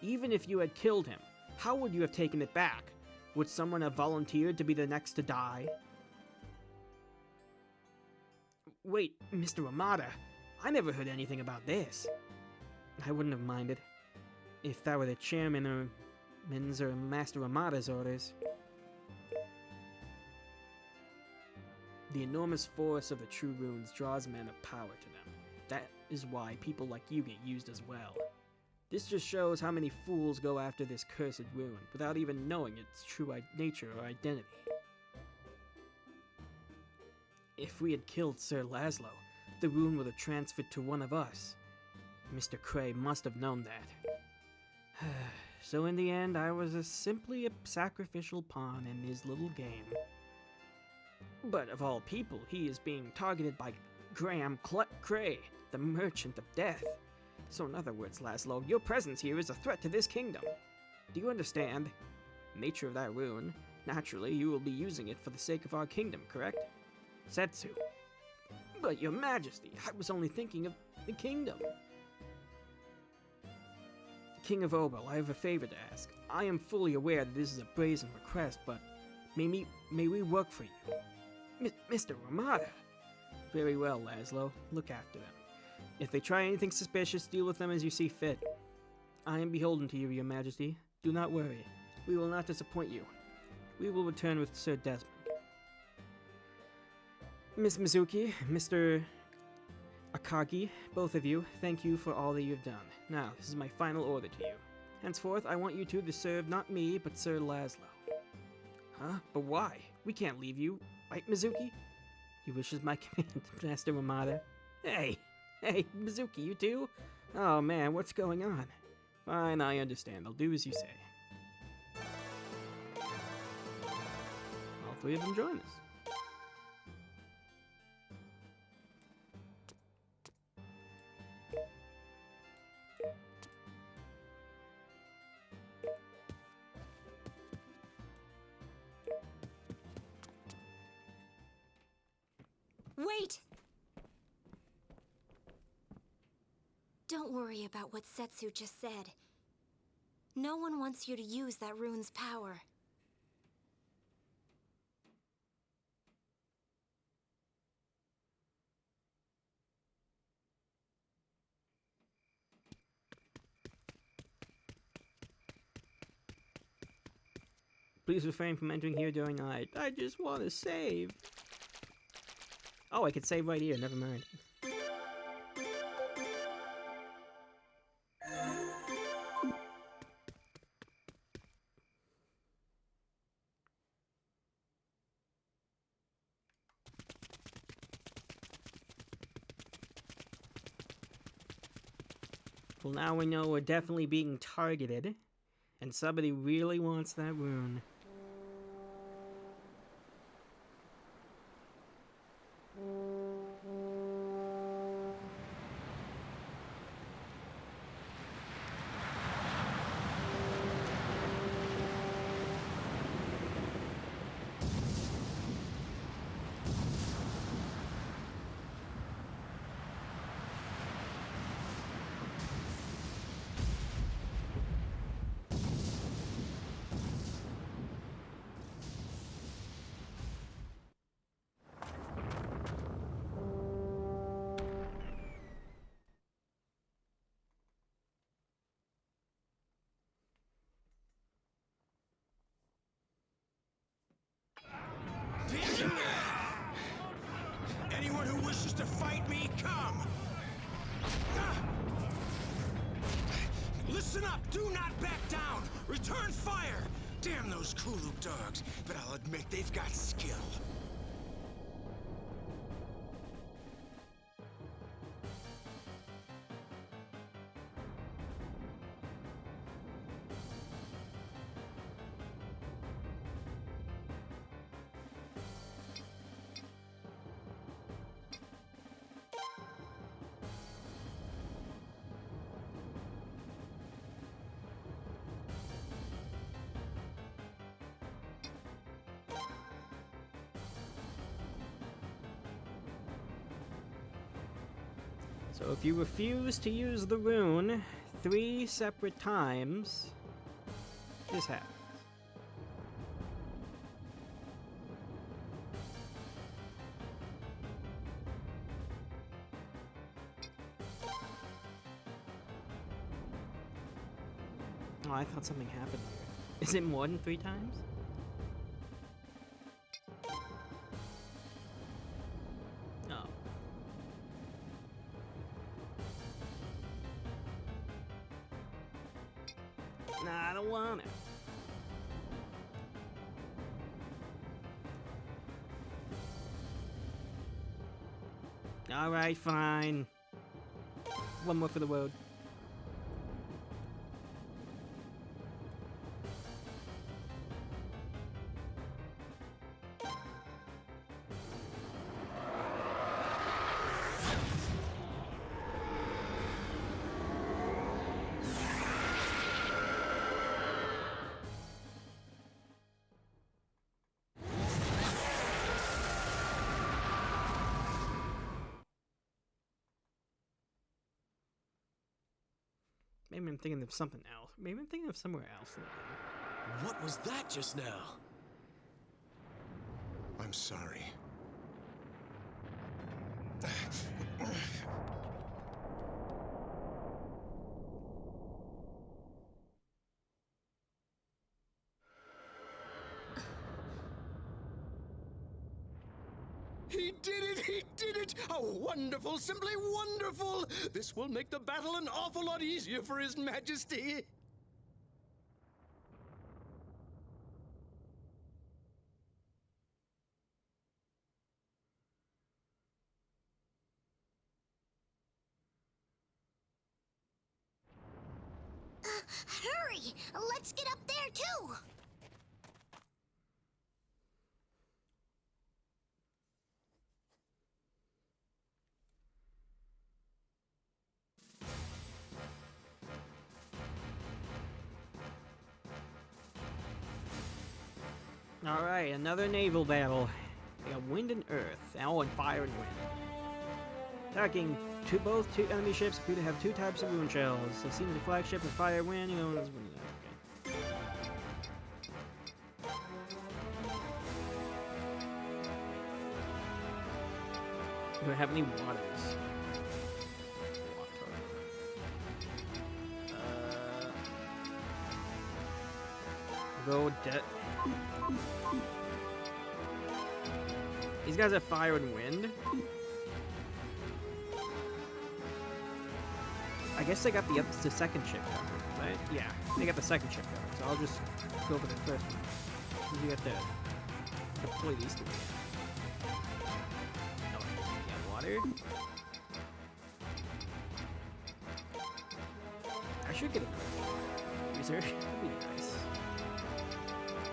Speaker 1: Even if you had killed him, how would you have taken it back? Would someone have volunteered to be the next to die? Wait, Mr. Ramada, I never heard anything about this. I wouldn't have minded if that were the chairman or Master Ramada's orders. The enormous force of the true runes draws men of power to them. That is why people like you get used as well. This just shows how many fools go after this cursed rune without even knowing its true nature or identity. If we had killed Sir Laszlo, the rune would have transferred to one of us. Mr. Cray must have known that. So in the end, I was simply a sacrificial pawn in his little game. But of all people, he is being targeted by Graham Cray, the Merchant of Death. So in other words, Laszlo, your presence here is a threat to this kingdom. Do you understand? Nature of that rune. Naturally, you will be using it for the sake of our kingdom, correct? Setsu. But your majesty, I was only thinking of the kingdom. King of Obel, I have a favor to ask. I am fully aware that this is a brazen request, but may we work for you? Mr. Ramada! Very well, Laszlo. Look after them. If they try anything suspicious, deal with them as you see fit. I am beholden to you, your majesty. Do not worry. We will not disappoint you. We will return with Sir Desmond. Miss Mizuki, Mr. Akagi, both of you, thank you for all that you've done. Now, this is my final order to you. Henceforth, I want you two to serve not me, but Sir Laszlo. Huh? But why? We can't leave you, right, Mizuki? He wishes my command, Master Ramada. Hey, Mizuki, you too? Oh man, what's going on? Fine, I understand. I'll do as you say. All three of them join us.
Speaker 11: Wait! Don't worry about what Setsu just said. No one wants you to use that rune's power.
Speaker 1: Please refrain from entering here during the night. I just want to save. Oh, I could save right here. Never mind. Well, now we know we're definitely being targeted, and somebody really wants that rune.
Speaker 7: Do not back down! Return fire! Damn those Kulu dogs, but I'll admit they've got skill.
Speaker 1: So if you refuse to use the rune 3 separate times, this happens. Oh, I thought something happened here. Is it more than 3 times? Oh. Nah, I don't want it. Alright, fine. One more for the road. Maybe I'm thinking of something else. Maybe I'm thinking of somewhere else.
Speaker 12: What was that just now?
Speaker 7: I'm sorry. He did it! He did it! How wonderful! Simply wonderful! This will make the battle an awful lot easier for His Majesty.
Speaker 9: Hurry! Let's get up there, too!
Speaker 1: Alright, another naval battle. We got wind and earth. Oh, and fire and wind. Attacking both enemy ships appear to have 2 types of rune shells. So seems the flagship and fire wind, you know, is one of them. Okay. Do I have any waters? Go dead. These guys have fire and wind. I guess they got the second ship covered, right? Yeah, they got the second ship covered, so I'll just go for the first one. You got to deploy these 3. Oh, yeah, water. I should get a reserve. That'd be nice.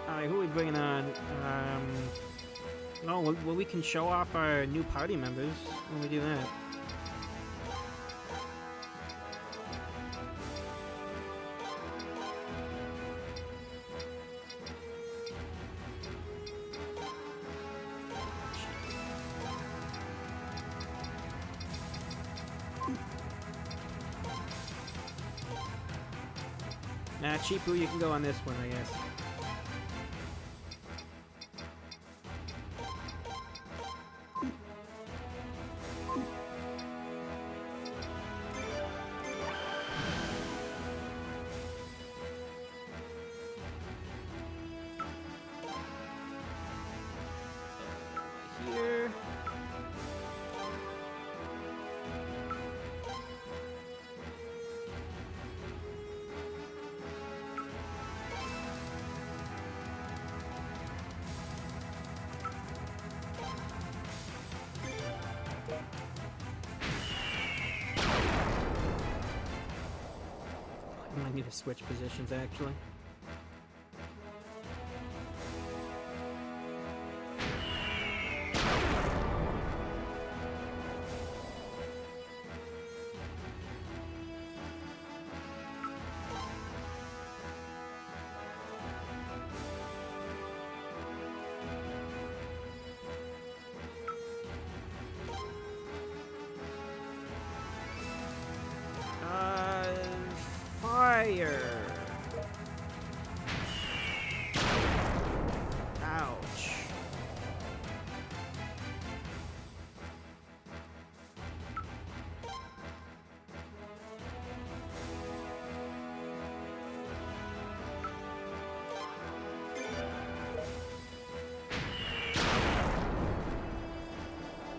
Speaker 1: Alright, who are we bringing on? Oh, well, we can show off our new party members when we do that. Nah, Cheapu, you can go on this one, I guess. Here. to switch positions, actually. Fire! Ouch.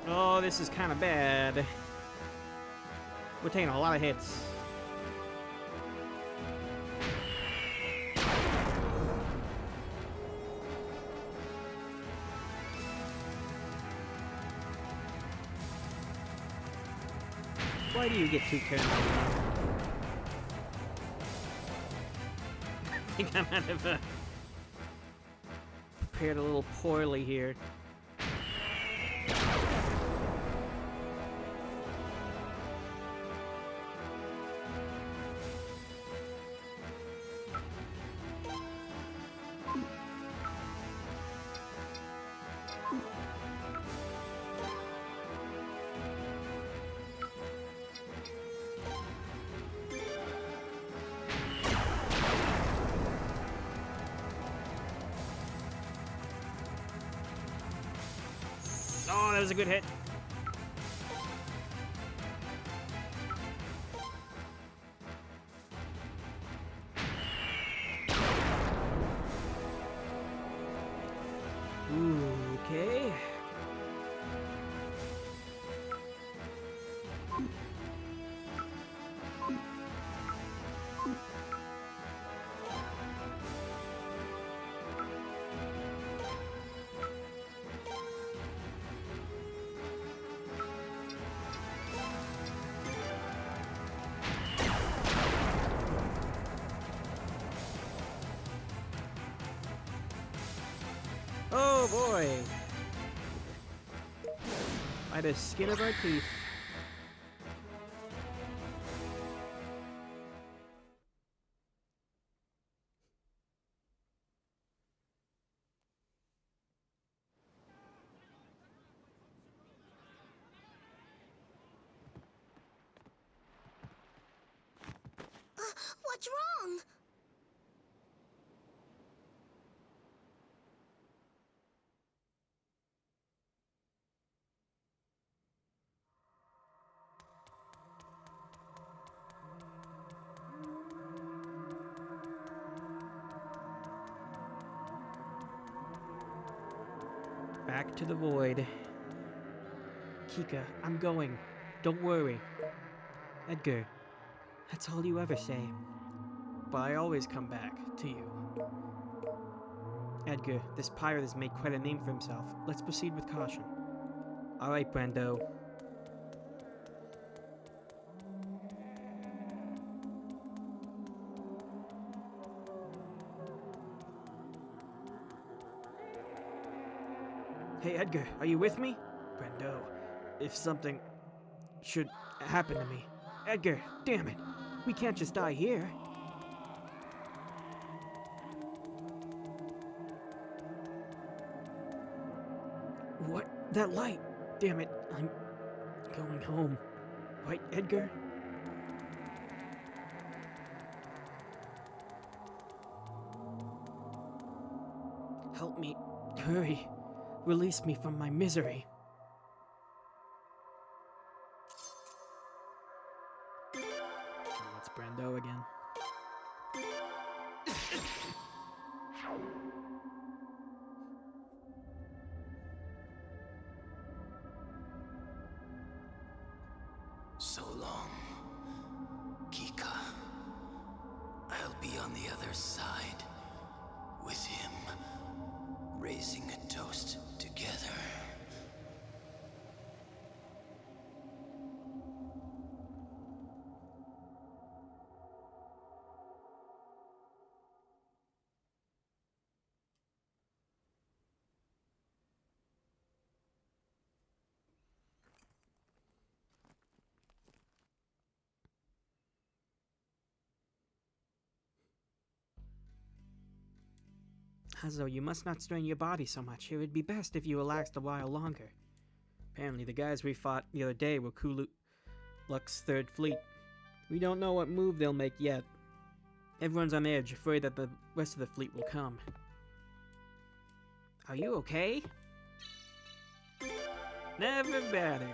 Speaker 1: Oh, this is kind of bad. We're taking a lot of hits. Why do you get 2 turns? I think I might have prepared a little poorly here. Oh, that was a good hit. Okay. Oh boy! By the skin of our teeth.
Speaker 9: What's wrong?
Speaker 1: Back to the void. Kika, I'm going. Don't worry. Edgar, that's all you ever say. But I always come back to you. Edgar, this pirate has made quite a name for himself. Let's proceed with caution. Alright, Brando. Hey, Edgar, are you with me? Brando, if something should happen to me. Edgar, damn it. We can't just die here. What? That light. Damn it. I'm going home. Right, Edgar? Help me. Hurry. Release me from my misery. Oh, it's Brando again.
Speaker 13: So long, Kika. I'll be on the other side, with him, raising a toast together.
Speaker 1: Hazo, you must not strain your body so much. It would be best if you relaxed a while longer. Apparently, the guys we fought the other day were Luck's Third Fleet. We don't know what move they'll make yet. Everyone's on edge, afraid that the rest of the fleet will come. Are you okay? Never better.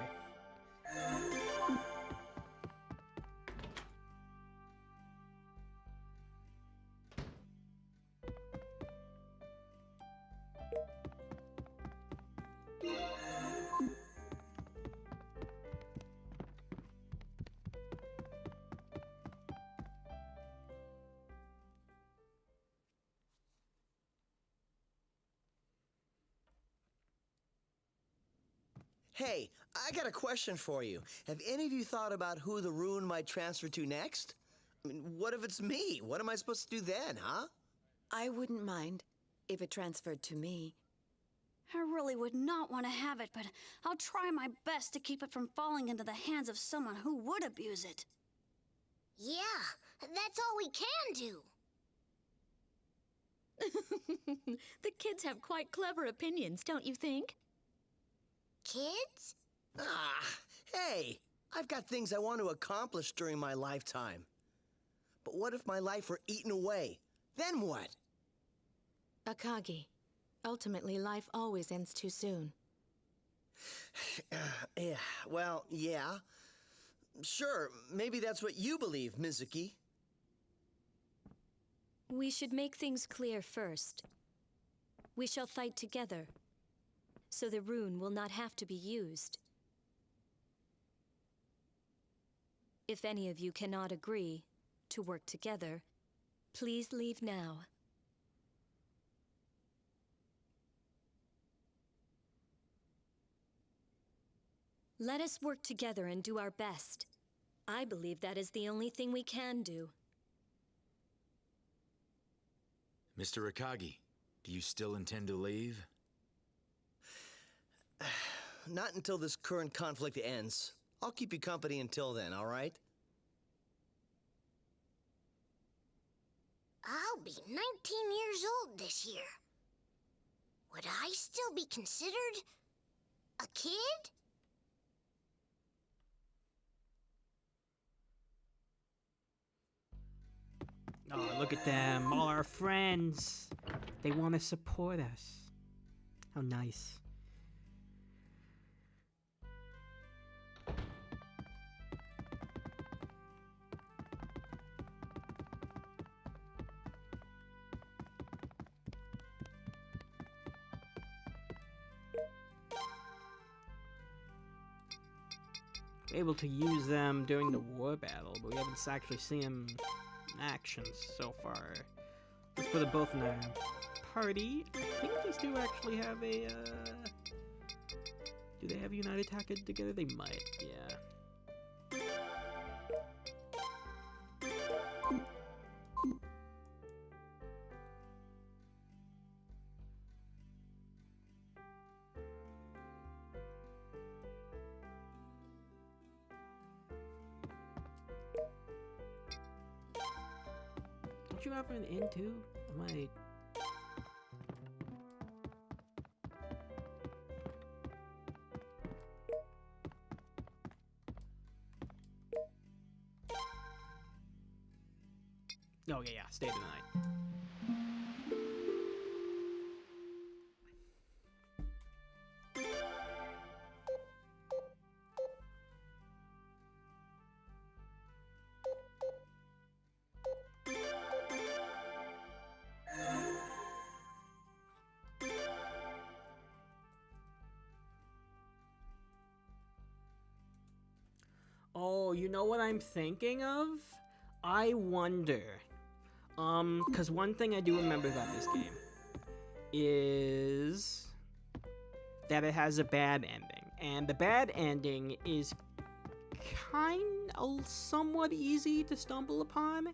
Speaker 12: Hey, I got a question for you. Have any of you thought about who the rune might transfer to next? I mean, what if it's me? What am I supposed to do then, huh?
Speaker 14: I wouldn't mind if it transferred to me. I really would not want to have it, but I'll try my best to keep it from falling into the hands of someone who would abuse it.
Speaker 9: Yeah, that's all we can do.
Speaker 8: The kids have quite clever opinions, don't you think?
Speaker 9: Kids?
Speaker 12: Ah, hey, I've got things I want to accomplish during my lifetime. But what if my life were eaten away? Then what?
Speaker 14: Akagi, ultimately life always ends too soon.
Speaker 12: Yeah, well, yeah. Sure, maybe that's what you believe, Mizuki.
Speaker 15: We should make things clear first. We shall fight together, so the rune will not have to be used. If any of you cannot agree to work together, please leave now. Let us work together and do our best. I believe that is the only thing we can do.
Speaker 10: Mr. Akagi, do you still intend to leave?
Speaker 12: Not until this current conflict ends. I'll keep you company until then, all right?
Speaker 9: I'll be 19 years old this year. Would I still be considered a kid?
Speaker 1: Oh, look at them, all our friends. They want to support us. How nice. We're able to use them during the war battle, but we haven't actually seen them actions so far. Let's put them both in a party. I think these two actually have a, do they have United Attack together? They might, yeah. Don't you have an in too? I might. Oh yeah, stay the night. Oh, you know what I'm thinking of? I wonder. Because one thing I do remember about this game is that it has a bad ending. And the bad ending is somewhat easy to stumble upon.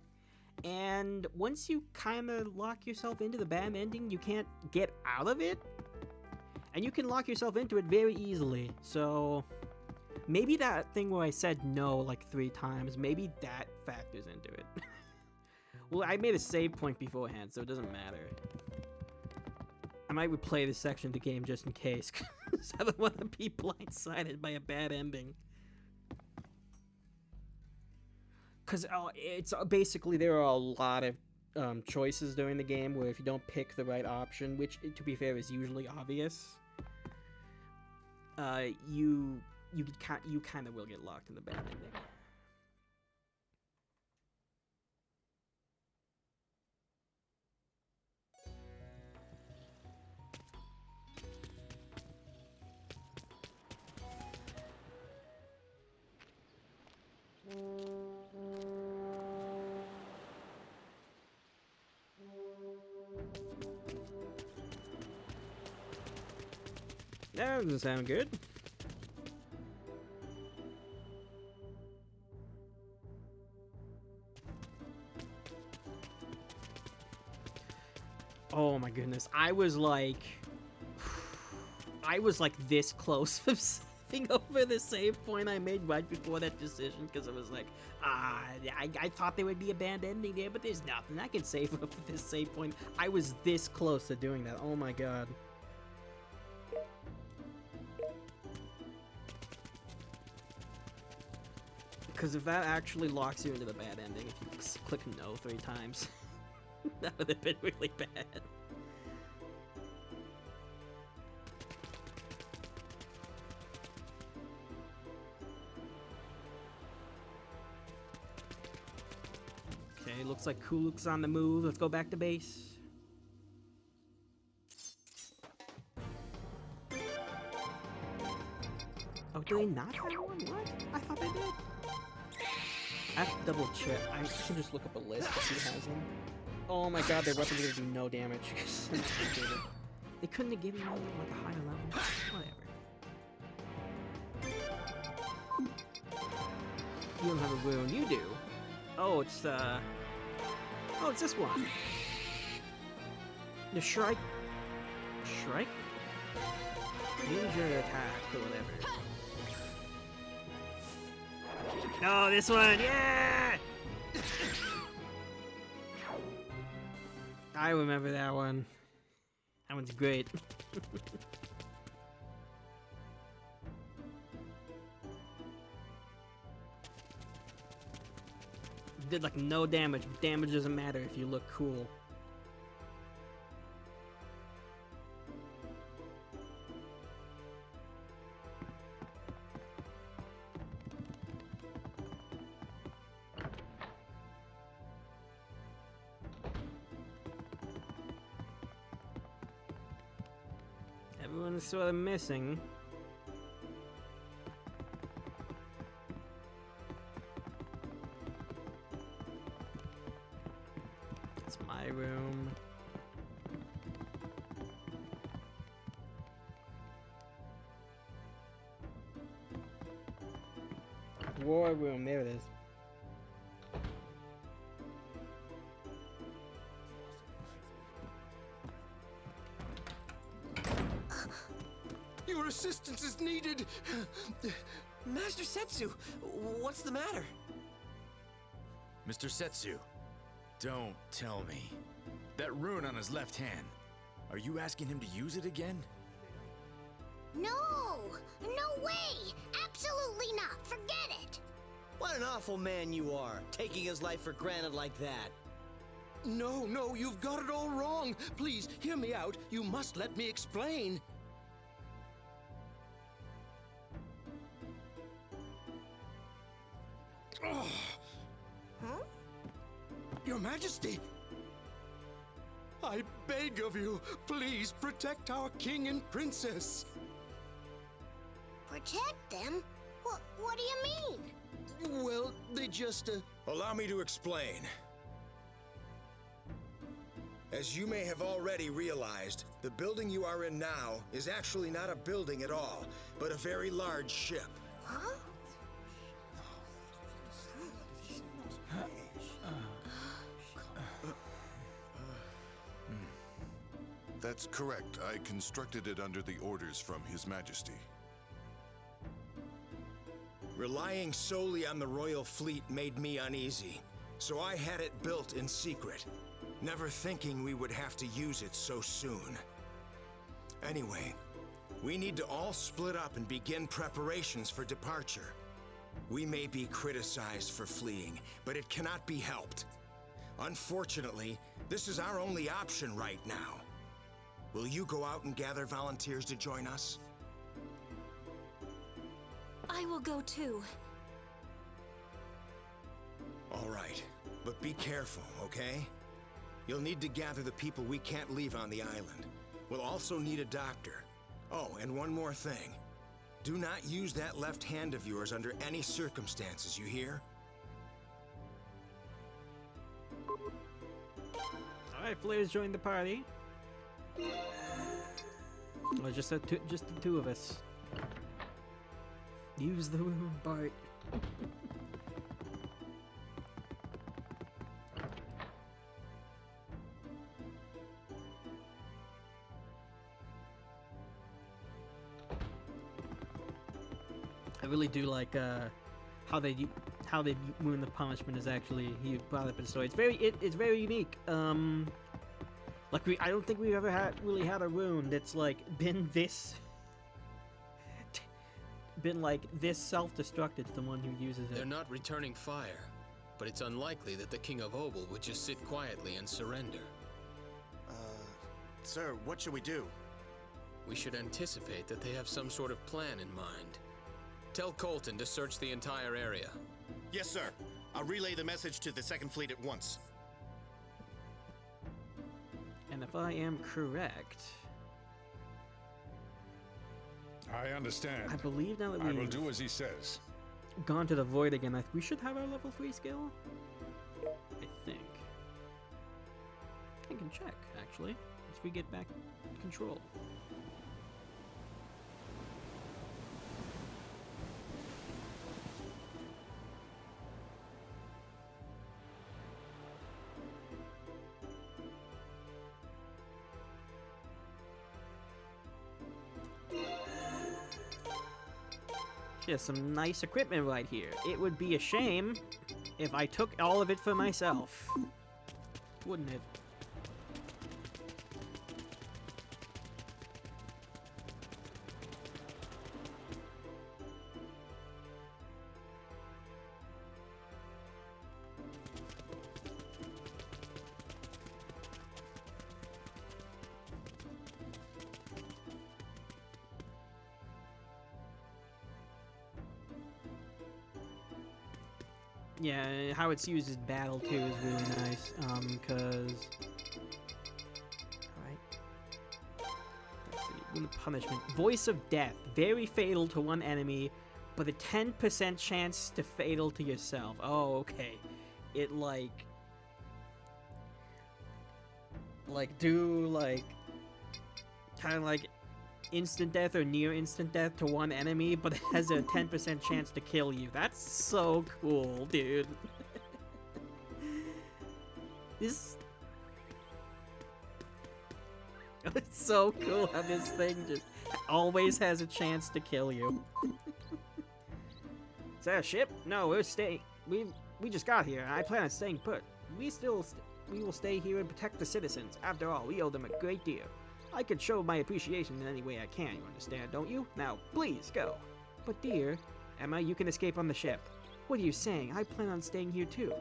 Speaker 1: And once you kind of lock yourself into the bad ending, you can't get out of it. And you can lock yourself into it very easily. So maybe that thing where I said no like 3 times, maybe that factors into it. Well, I made a save point beforehand, so it doesn't matter. might replay this section of the game just in case, because I don't want to be blindsided by a bad ending. Because it's basically there are a lot of choices during the game where if you don't pick the right option, which to be fair is usually obvious, you kind of will get locked in the bad ending. That doesn't sound good. Oh my goodness, I was like this close from saving over the save point I made right before that decision, because I was like, I thought there would be a bad ending there, but there's nothing. I can save over this save point. I was this close to doing that. Oh my god. Because if that actually locks you into the bad ending, if you click no 3 times, that would have been really bad. Okay, looks like Kuluk's on the move. Let's go back to base. Oh, do they not have one? What? I thought they did. I have to double check. I should just look up a list to see who has them. Oh my god, their weapons are gonna do no damage. They couldn't have given me like a higher level. Whatever. You don't have a wound. You do. Oh, it's oh, it's this one. The Shrike. Shrike? Ninja attack or whatever. Oh, this one, yeah! I remember that one. That one's great. Did like no damage, but damage doesn't matter if you look cool. Everyone's sort of missing. It's my room. War room, there it is.
Speaker 7: Your assistance is needed!
Speaker 12: Master Setsu, what's the matter?
Speaker 10: Mr. Setsu, don't tell me. That rune on his left hand, are you asking him to use it again?
Speaker 9: No! No way! Absolutely not! Forget it!
Speaker 12: What an awful man you are, taking his life for granted like that.
Speaker 7: No, you've got it all wrong. Please, hear me out. You must let me explain. Oh.
Speaker 9: Huh?
Speaker 7: Your Majesty! I beg of you, please protect our king and princess.
Speaker 9: Protect them? What do you mean?
Speaker 7: Well, they just, Allow me to explain. As you may have already realized, the building you are in now is actually not a building at all, but a very large ship.
Speaker 9: Huh?
Speaker 16: That's correct. I constructed it under the orders from His Majesty.
Speaker 7: Relying solely on the royal fleet made me uneasy, so I had it built in secret, never thinking we would have to use it so soon. Anyway, we need to all split up and begin preparations for departure. We may be criticized for fleeing, but it cannot be helped. Unfortunately, this is our only option right now. Will you go out and gather volunteers to join us?
Speaker 11: I will go too.
Speaker 7: All right, but be careful, okay? You'll need to gather the people we can't leave on the island. We'll also need a doctor. Oh, and one more thing. Do not use that left hand of yours under any circumstances, you hear?
Speaker 1: Alright, Flair's joined the party. Well, just the two of us. Use the room, Bart. I really do like how they ruin the punishment is actually he brought up in the story. It's very unique. Like I don't think we've ever really had a rune that's like been this self-destructive to the one who uses it.
Speaker 5: They're not returning fire, but it's unlikely that the King of Obel would just sit quietly and surrender.
Speaker 17: Sir, what should we do?
Speaker 5: We should anticipate that they have some sort of plan in mind. Tell Colton to search the entire area.
Speaker 17: Yes, sir. I'll relay the message to the Second Fleet at once.
Speaker 1: And if I am correct,
Speaker 6: I understand.
Speaker 1: I believe now that
Speaker 6: I will
Speaker 1: we've
Speaker 6: do as he says.
Speaker 1: gone to the void again, we should have our level 3 skill. I think. I can check, actually, once we get back control. She has some nice equipment right here. It would be a shame if I took all of it for myself. Wouldn't it? Yeah, how it's used in battle too is really nice, because... Alright. Let's see, Rune of Punishment. Voice of Death. Very fatal to one enemy, but a 10% chance to fatal to yourself. Oh, okay. It kind of like instant death or near instant death to one enemy, but it has a 10% chance to kill you. That's so cool, dude. It's so cool how this thing just always has a chance to kill you. Is that a ship? No, we're staying. We just got here. I plan on staying put. We will stay here and protect the citizens. After all, we owe them a great deal. I could show my appreciation in any way I can, you understand, don't you? Now, please, go. But dear, Emma, you can escape on the ship. What are you saying? I plan on staying here too.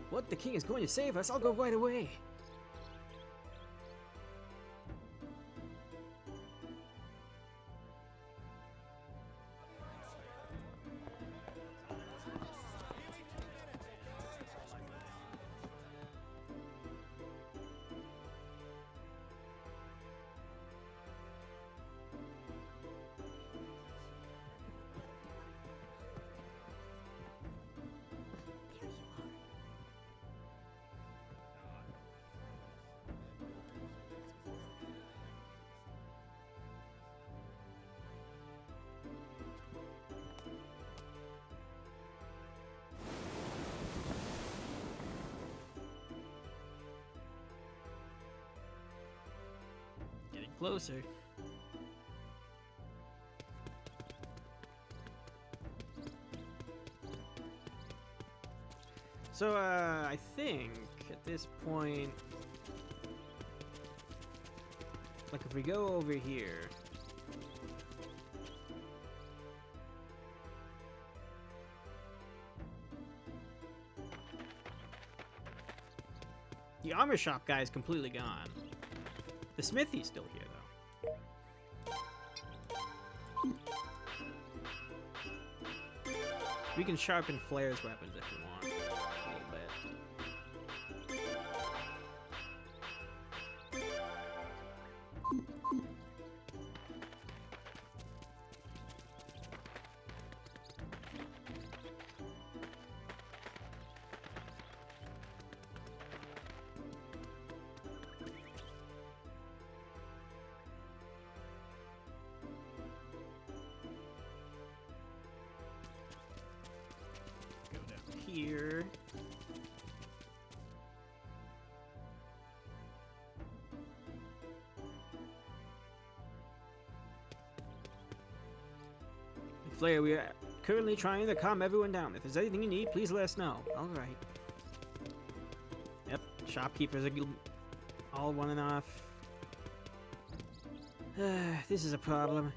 Speaker 1: What? The king is going to save us? I'll go right away. closer. So, I think at this point, like if we go over here, the armor shop guy is completely gone. The smithy's still here, though. We can sharpen Flair's weapons if we want. A little bit. Go down here. Flair, we are currently trying to calm everyone down. If there's anything you need, please let us know. Alright. Yep, shopkeepers are all running off. This is a problem.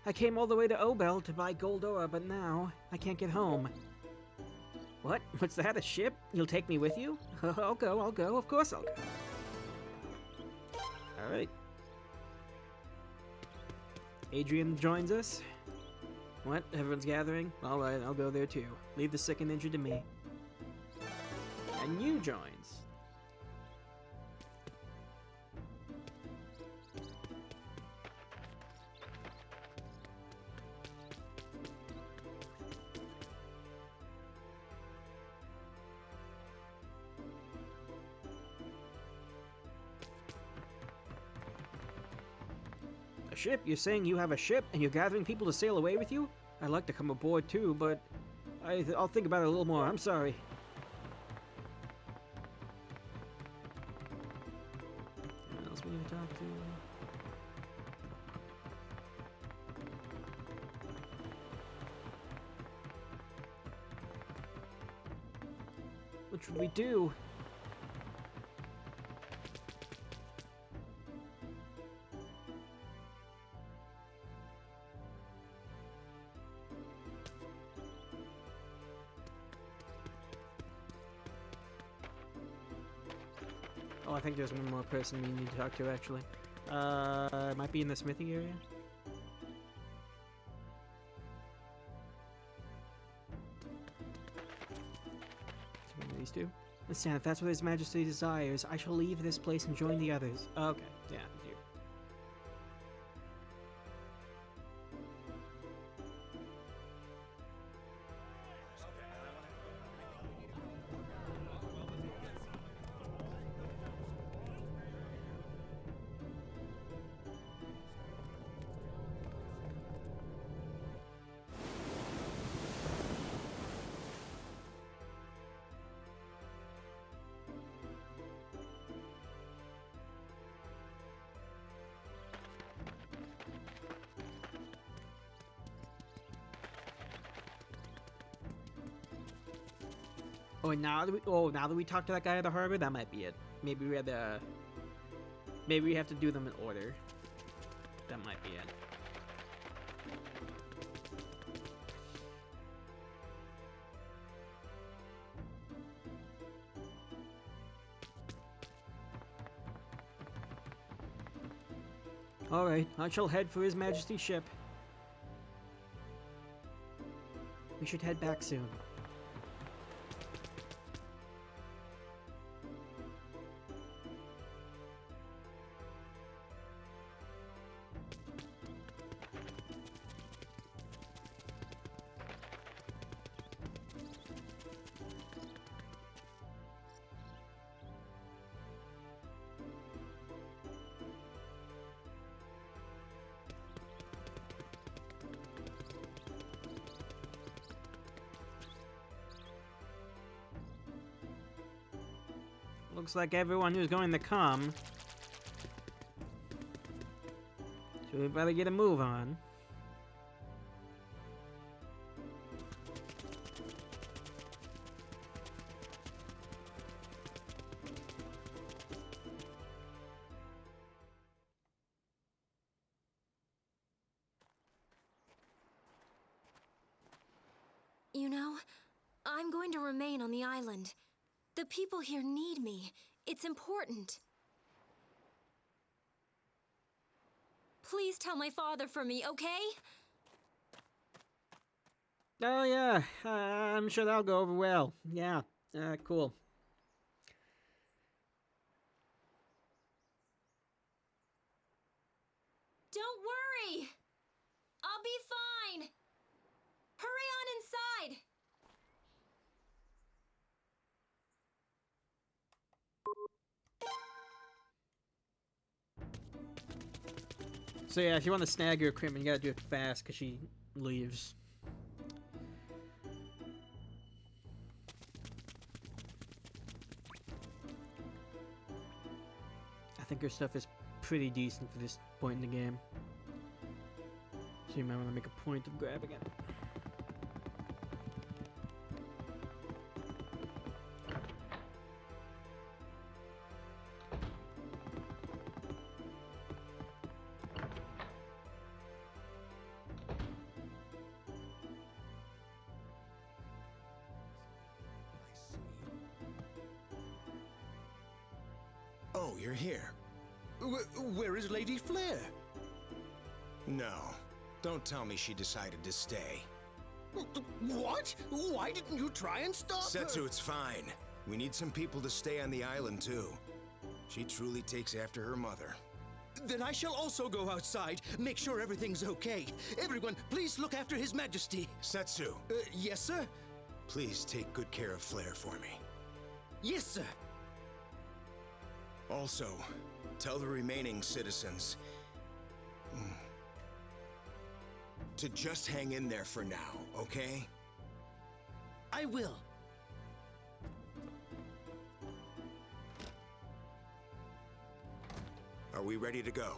Speaker 1: I came all the way to Obel to buy gold ore, but now I can't get home. What? What's that, a ship? You'll take me with you? I'll go, of course I'll go. Alright. Adrian joins us. What? Everyone's gathering? Alright, I'll go there too. Leave the sick and injured to me. And you joins. A ship? You're saying you have a ship and you're gathering people to sail away with you? I'd like to come aboard too, but I'll think about it a little more. I'm sorry. Anyone else we need to talk to? What should we do? Oh, I think there's one more person we need to talk to, actually. Might be in the smithy area? So one of these two? Listen, if that's what His Majesty desires, I shall leave this place and join the others. Okay, yeah, you. Oh, and now that we talked to that guy at the harbor, that might be it. Maybe we have to do them in order. That might be it. Alright, I shall head for His Majesty's ship. We should head back soon. Looks like everyone who's going to come So we better get a move on.
Speaker 15: You know, I'm going to remain on the island. The people here need me. It's important. Please tell my father for me, okay?
Speaker 1: Oh yeah, I'm sure that'll go over well. Yeah, cool.
Speaker 15: Don't worry! I'll be fine! Hurry on inside!
Speaker 1: So yeah, if you want to snag your equipment, you gotta do it fast, because she leaves. I think her stuff is pretty decent for this point in the game. So you might want to make a point of grabbing it.
Speaker 7: Oh, you're here. Where is Lady Flare? No. Don't tell me she decided to stay.
Speaker 18: What? Why didn't you try and stop her?
Speaker 7: Setsu, it's fine. We need some people to stay on the island, too. She truly takes after her mother.
Speaker 18: Then I shall also go outside, make sure everything's okay. Everyone, please look after His Majesty.
Speaker 7: Setsu.
Speaker 18: Yes, sir?
Speaker 7: Please take good care of Flare for me.
Speaker 18: Yes, sir.
Speaker 7: Also, tell the remaining citizens to just hang in there for now, okay?
Speaker 18: I will.
Speaker 7: Are we ready to go?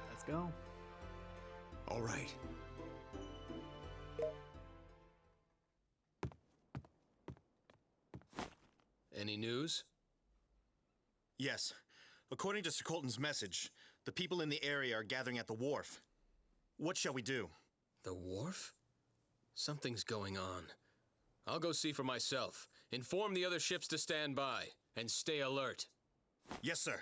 Speaker 1: Let's go.
Speaker 7: All right.
Speaker 5: Any news?
Speaker 17: Yes. According to Suikoden's message, the people in the area are gathering at the wharf. What shall we do?
Speaker 5: The wharf? Something's going on. I'll go see for myself. Inform the other ships to stand by, and stay alert.
Speaker 17: Yes, sir.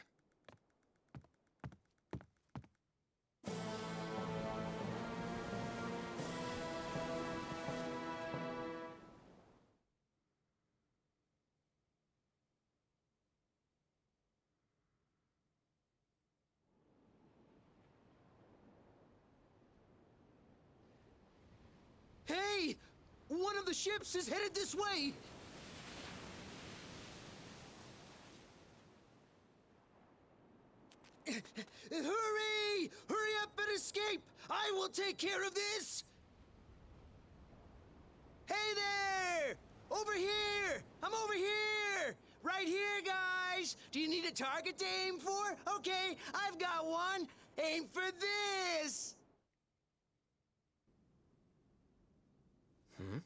Speaker 18: Hey! One of the ships is headed this way! Hurry! Hurry up and escape! I will take care of this! Hey there! Over here! I'm over here! Right here, guys! Do you need a target to aim for? Okay, I've got one! Aim for this!
Speaker 5: Hmm?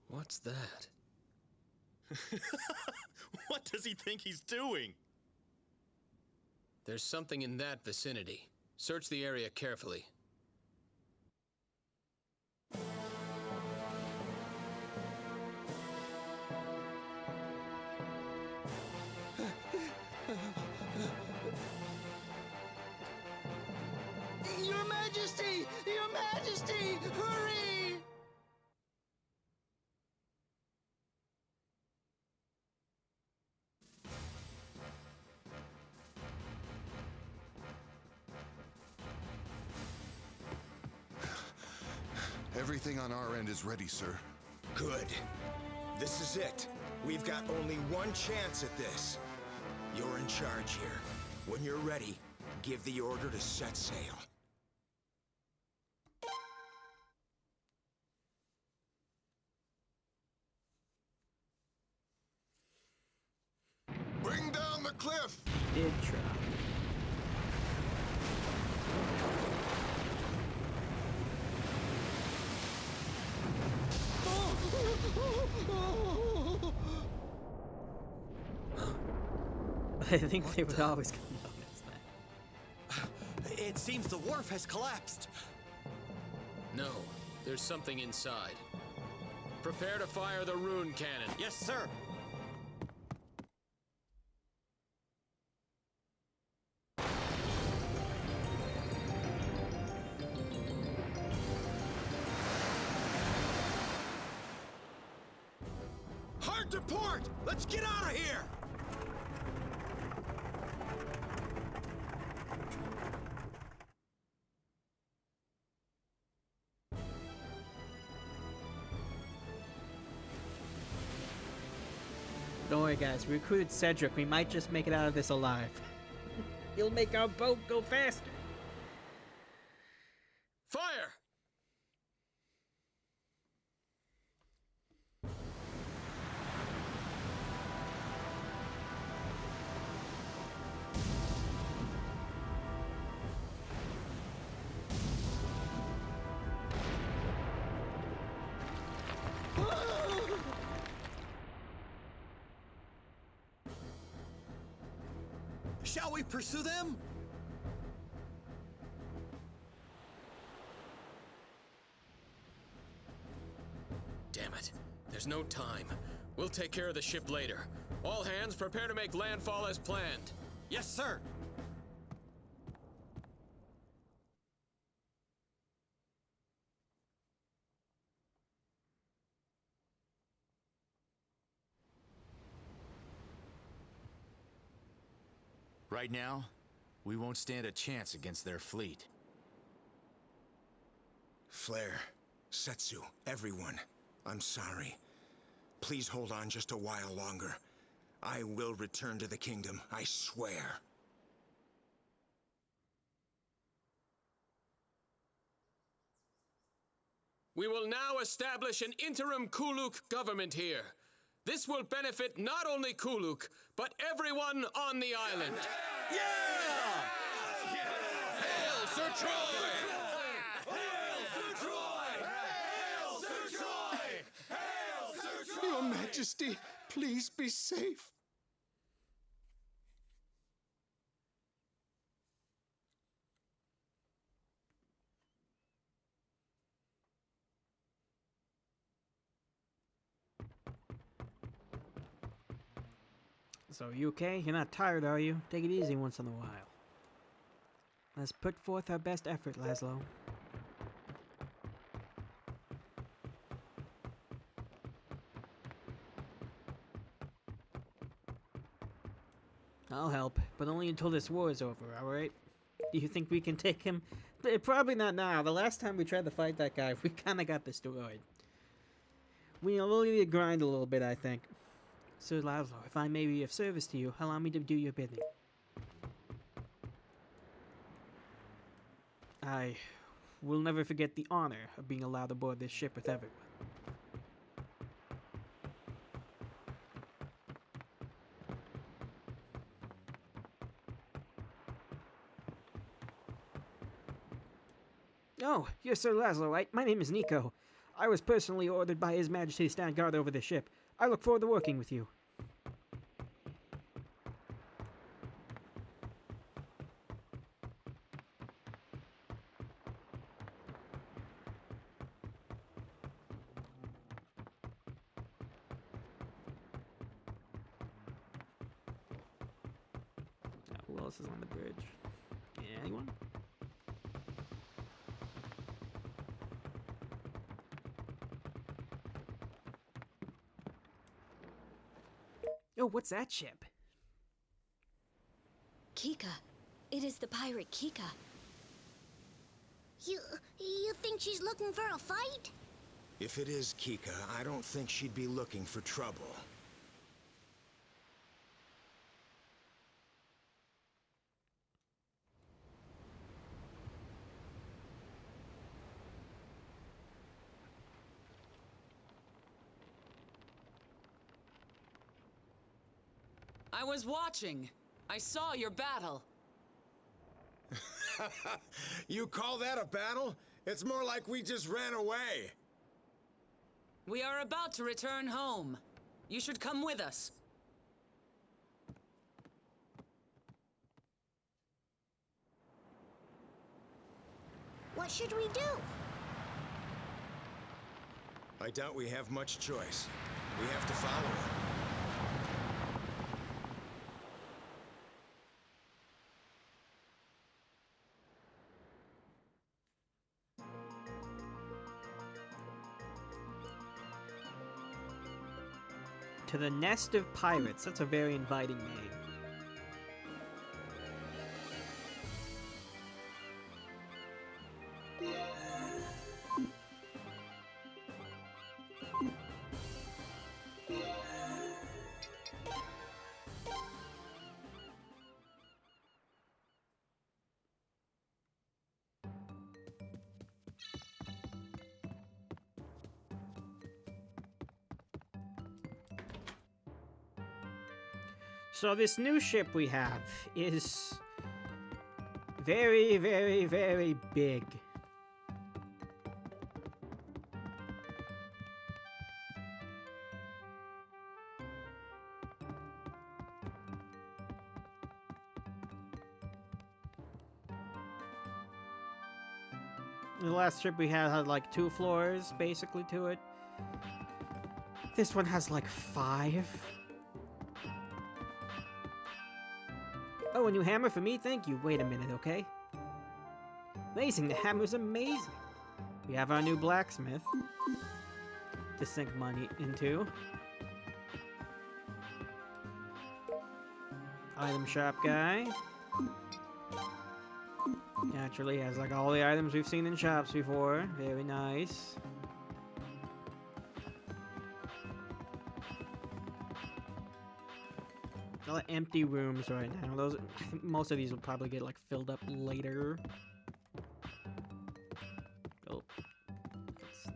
Speaker 5: What's that?
Speaker 17: What does he think he's doing?
Speaker 5: There's something in that vicinity. Search the area carefully.
Speaker 18: Your Majesty! Your Majesty! Hurry!
Speaker 16: Everything on our end is ready, sir.
Speaker 7: Good. This is it. We've got only one chance at this. You're in charge here. When you're ready, give the order to set sail.
Speaker 16: Bring down the cliff!
Speaker 1: Did try. I think they would always come notice that.
Speaker 17: It seems the wharf has collapsed.
Speaker 5: No, there's something inside. Prepare to fire the rune cannon.
Speaker 17: Yes, sir.
Speaker 7: Hard to port! Let's get out of here!
Speaker 1: Don't worry, guys. We recruited Cedric. We might just make it out of this alive. He'll make our boat go faster.
Speaker 5: Fire!
Speaker 17: Shall we pursue them?
Speaker 5: Damn it. There's no time. We'll take care of the ship later. All hands prepare to make landfall as planned.
Speaker 17: Yes, sir.
Speaker 10: Right now, we won't stand a chance against their fleet.
Speaker 7: Flare, Setsu, everyone, I'm sorry. Please hold on just a while longer. I will return to the kingdom, I swear.
Speaker 5: We will now establish an interim Kuluk government here. This will benefit not only Kuluk, but everyone on the island.
Speaker 17: Yeah!
Speaker 5: Hail, Sir Troy!
Speaker 17: Hail, Sir Troy! Hail, Sir Troy! Hail, Sir Troy!
Speaker 7: Your Majesty, please be safe.
Speaker 1: So, you okay? You're not tired, are you? Take it easy once in a while. Let's put forth our best effort, Laszlo. I'll help, but only until this war is over, alright? Do you think we can take him? Probably not now. The last time we tried to fight that guy, we kinda got destroyed. We'll need to grind a little bit, I think. Sir Laszlo, if I may be of service to you, allow me to do your bidding. I will never forget the honor of being allowed aboard this ship with everyone. Oh, you're Sir Laszlo, right? My name is Nico. I was personally ordered by His Majesty to stand guard over the ship. I look forward to working with you. Who else is on the bridge? Anyone? Oh, what's that ship?
Speaker 15: Kika. It is the pirate Kika.
Speaker 9: You think she's looking for a fight?
Speaker 7: If it is Kika, I don't think she'd be looking for trouble.
Speaker 19: I was watching. I saw your battle.
Speaker 7: You call that a battle? It's more like we just ran away.
Speaker 19: We are about to return home. You should come with us.
Speaker 9: What should we do?
Speaker 7: I doubt we have much choice. We have to follow him.
Speaker 1: To the Nest of Pirates. That's a very inviting name. So this new ship we have is very, very, very big. The last ship we had like 2 floors basically to it. This one has like 5. Oh, a new hammer for me? Thank you. Wait a minute, okay? Amazing, the hammer's amazing. We have our new blacksmith to sink money into. Item shop guy. Naturally has like all the items we've seen in shops before. Very nice. A lot of empty rooms right now. Those, I think most of these will probably get like filled up later. Oh, that's not.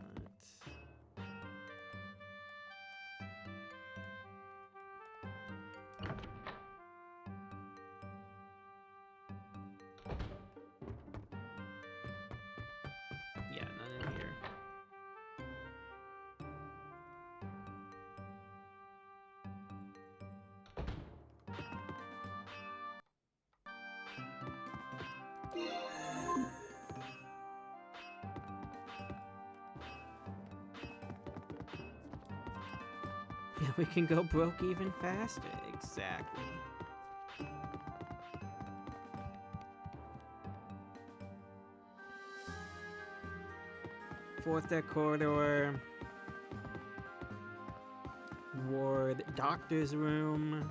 Speaker 1: Yeah, none in here. Yeah, we can go broke even faster. Exactly. Fourth deck corridor. Ward. Doctor's room.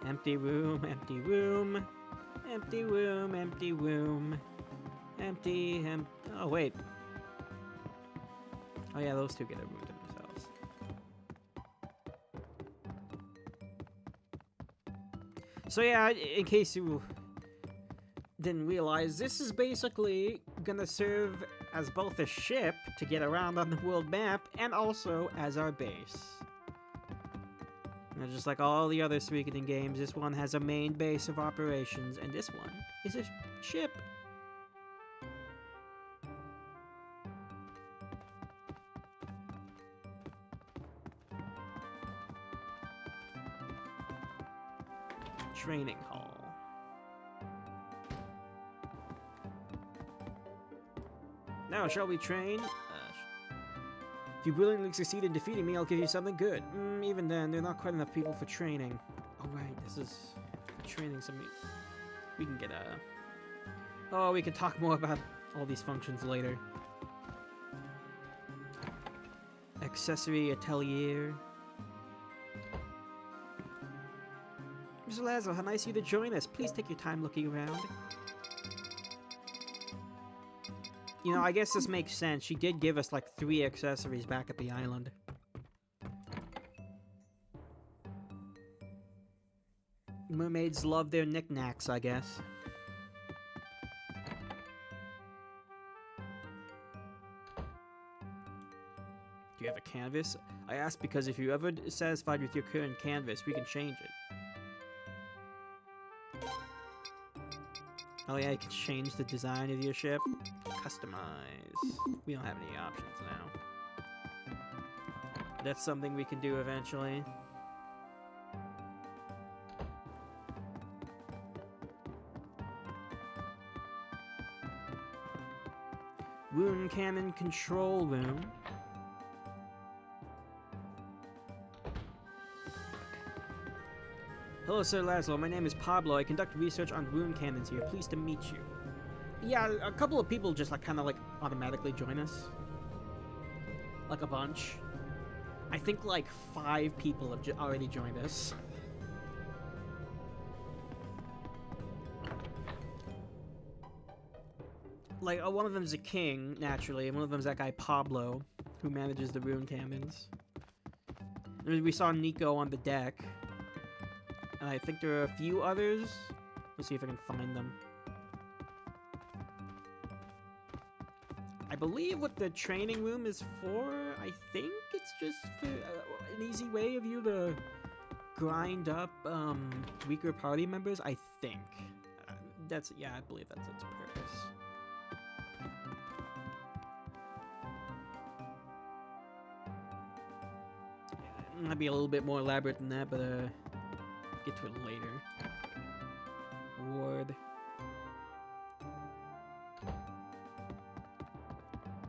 Speaker 1: Empty room. Empty room. Empty room. Empty room. Empty. Oh, wait. Oh, yeah, those two get a room to themselves. So yeah, in case you didn't realize, this is basically gonna serve as both a ship to get around on the world map and also as our base. And just like all the other Suikoden games, this one has a main base of operations, and this one is a ship. Training hall. Now, shall we train? If you willingly succeed in defeating me, I'll give you something good. Even then, there are not quite enough people for training. Alright, this is for training something. We can get a... Oh, we can talk more about all these functions later. Accessory atelier. Mr. Lazo, how nice of you to join us. Please take your time looking around. You know, I guess this makes sense. She did give us like 3 accessories back at the island. Mermaids love their knickknacks, I guess. Do you have a canvas? I ask because if you're ever satisfied with your current canvas, we can change it. Oh yeah, you can change the design of your ship. Customize. We don't have any options now. That's something we can do eventually. Wound cannon control room. Hello, Sir Laszlo. My name is Pablo. I conduct research on rune cannons here. Pleased to meet you. Yeah, a couple of people just kind of automatically join us. Like a bunch. I think like 5 people have already joined us. Like, one of them's a king, naturally, and one of them's that guy Pablo, who manages the rune cannons. And we saw Nico on the deck. And I think there are a few others. Let's see if I can find them. I believe what the training room is for, I think it's just for an easy way of you to grind up weaker party members, I think. Yeah, I believe that's its purpose. It might be a little bit more elaborate than that, but get to it later. Ward.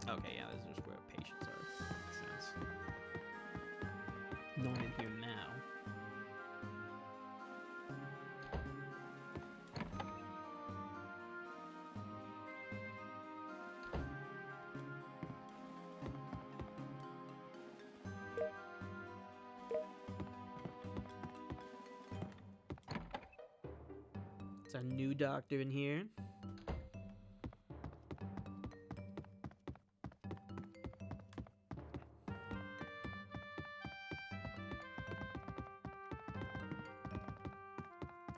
Speaker 1: Okay, yeah, this is just where patients are. Makes sense. No one in here now. It's a new doctor in here.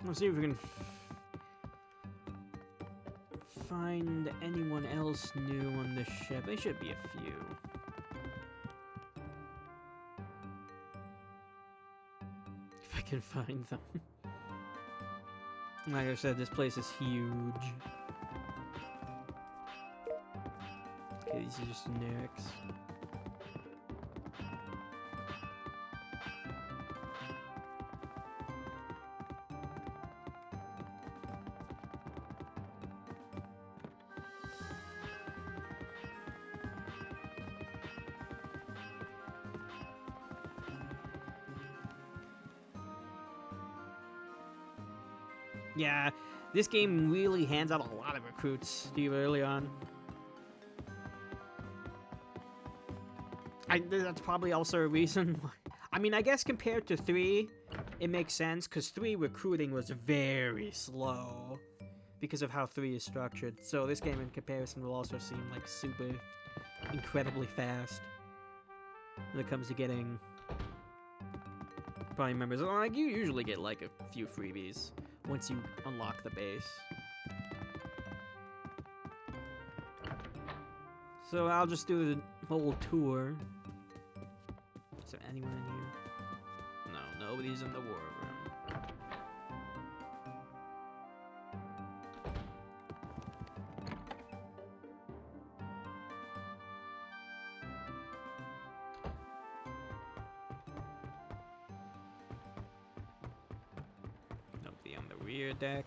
Speaker 1: Let's see if we can find anyone else new on this ship. There should be a few. If I can find them. Like I said, this place is huge. Okay, these are just next. Yeah, this game really hands out a lot of recruits to you early on. That's probably also a reason why. I mean, I guess compared to 3, it makes sense, because 3 recruiting was very slow because of how 3 is structured. So this game in comparison will also seem like super incredibly fast when it comes to getting party members. Like, you usually get like a few freebies once you unlock the base. So I'll just do the whole tour. Is there anyone in here? No, nobody's in the war room. Nobody on the rear deck.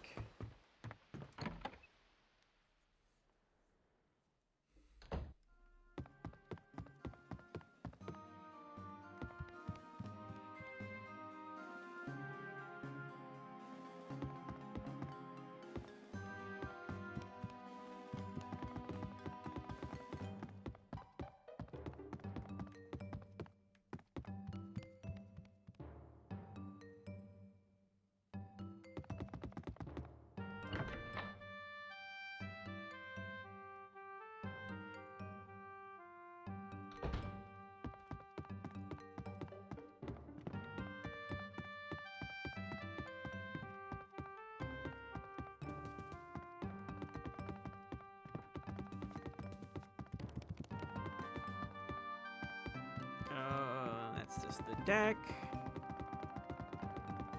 Speaker 1: That's just the deck.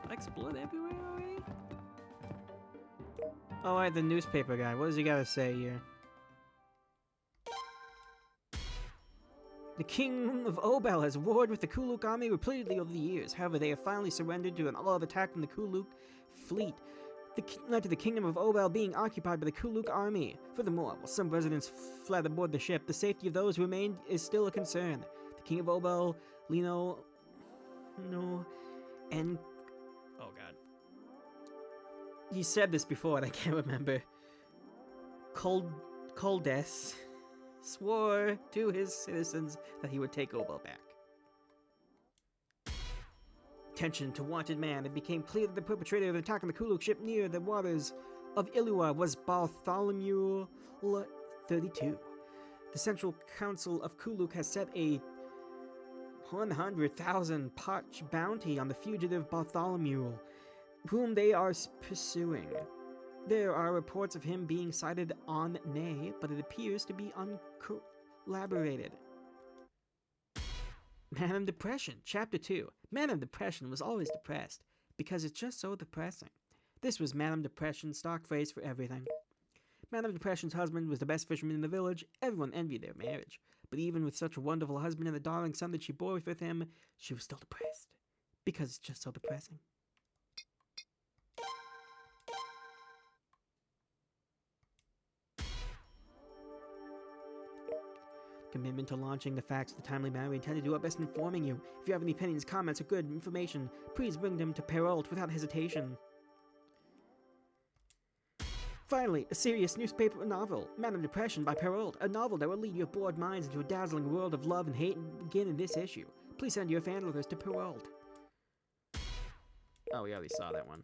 Speaker 1: Like blood everywhere already? Alright, the newspaper guy. What does he gotta say here? The King of Obel has warred with the Kuluk army repeatedly over the years. However, they have finally surrendered to an all-out attack from the Kuluk fleet, led to the Kingdom of Obel being occupied by the Kuluk army. Furthermore, while some residents fled aboard the ship, the safety of those who remained is still a concern. The King of Obel, and... Oh god. He said this before and I can't remember. Coldes swore to his citizens that he would take Obel back. Attention to wanted man. It became clear that the perpetrator of the attack on the Kuluk ship near the waters of Ilua was Bartholomew 32. The Central Council of Kuluk has set a 100,000 potch bounty on the fugitive Bartholomew, whom they are pursuing. There are reports of him being sighted on Nay, but it appears to be uncorroborated. Man of Depression, Chapter 2. Man of Depression was always depressed, because it's just so depressing. This was Man of Depression's stock phrase for everything. Man of Depression's husband was the best fisherman in the village. Everyone envied their marriage. But even with such a wonderful husband and the darling son that she bore with him, she was still depressed. Because it's just so depressing. Commitment to launching the facts of the timely manner. We intend to do our best in informing you. If you have any opinions, comments, or good information, please bring them to Perrault without hesitation. Finally, a serious newspaper novel, Man of Depression by Perrault, a novel that will lead your bored minds into a dazzling world of love and hate and begin in this issue. Please send your fan letters to Perrault. Oh, we already saw that one.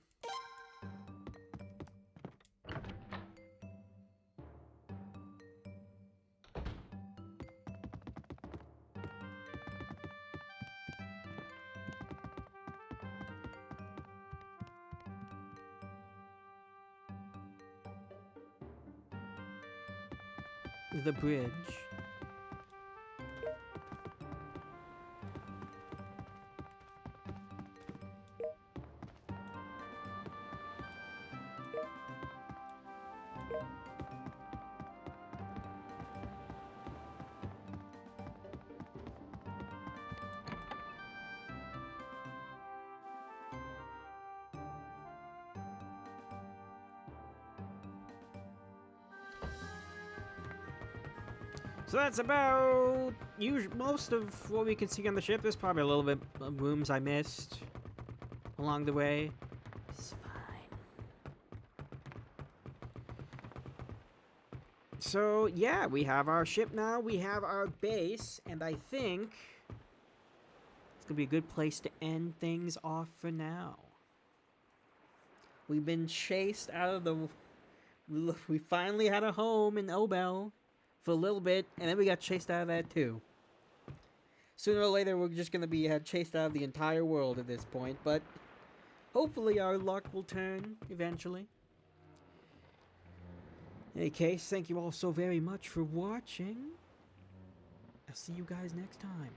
Speaker 1: The bridge. So that's about most of what we can see on the ship. There's probably a little bit of rooms I missed along the way. It's fine. So yeah, we have our ship now. We have our base, and I think it's gonna be a good place to end things off for now. We've been chased out of the... We finally had a home in Obel for a little bit, and then we got chased out of that too. Sooner or later, we're just going to be chased out of the entire world at this point, but hopefully our luck will turn eventually. In any case, thank you all so very much for watching. I'll see you guys next time.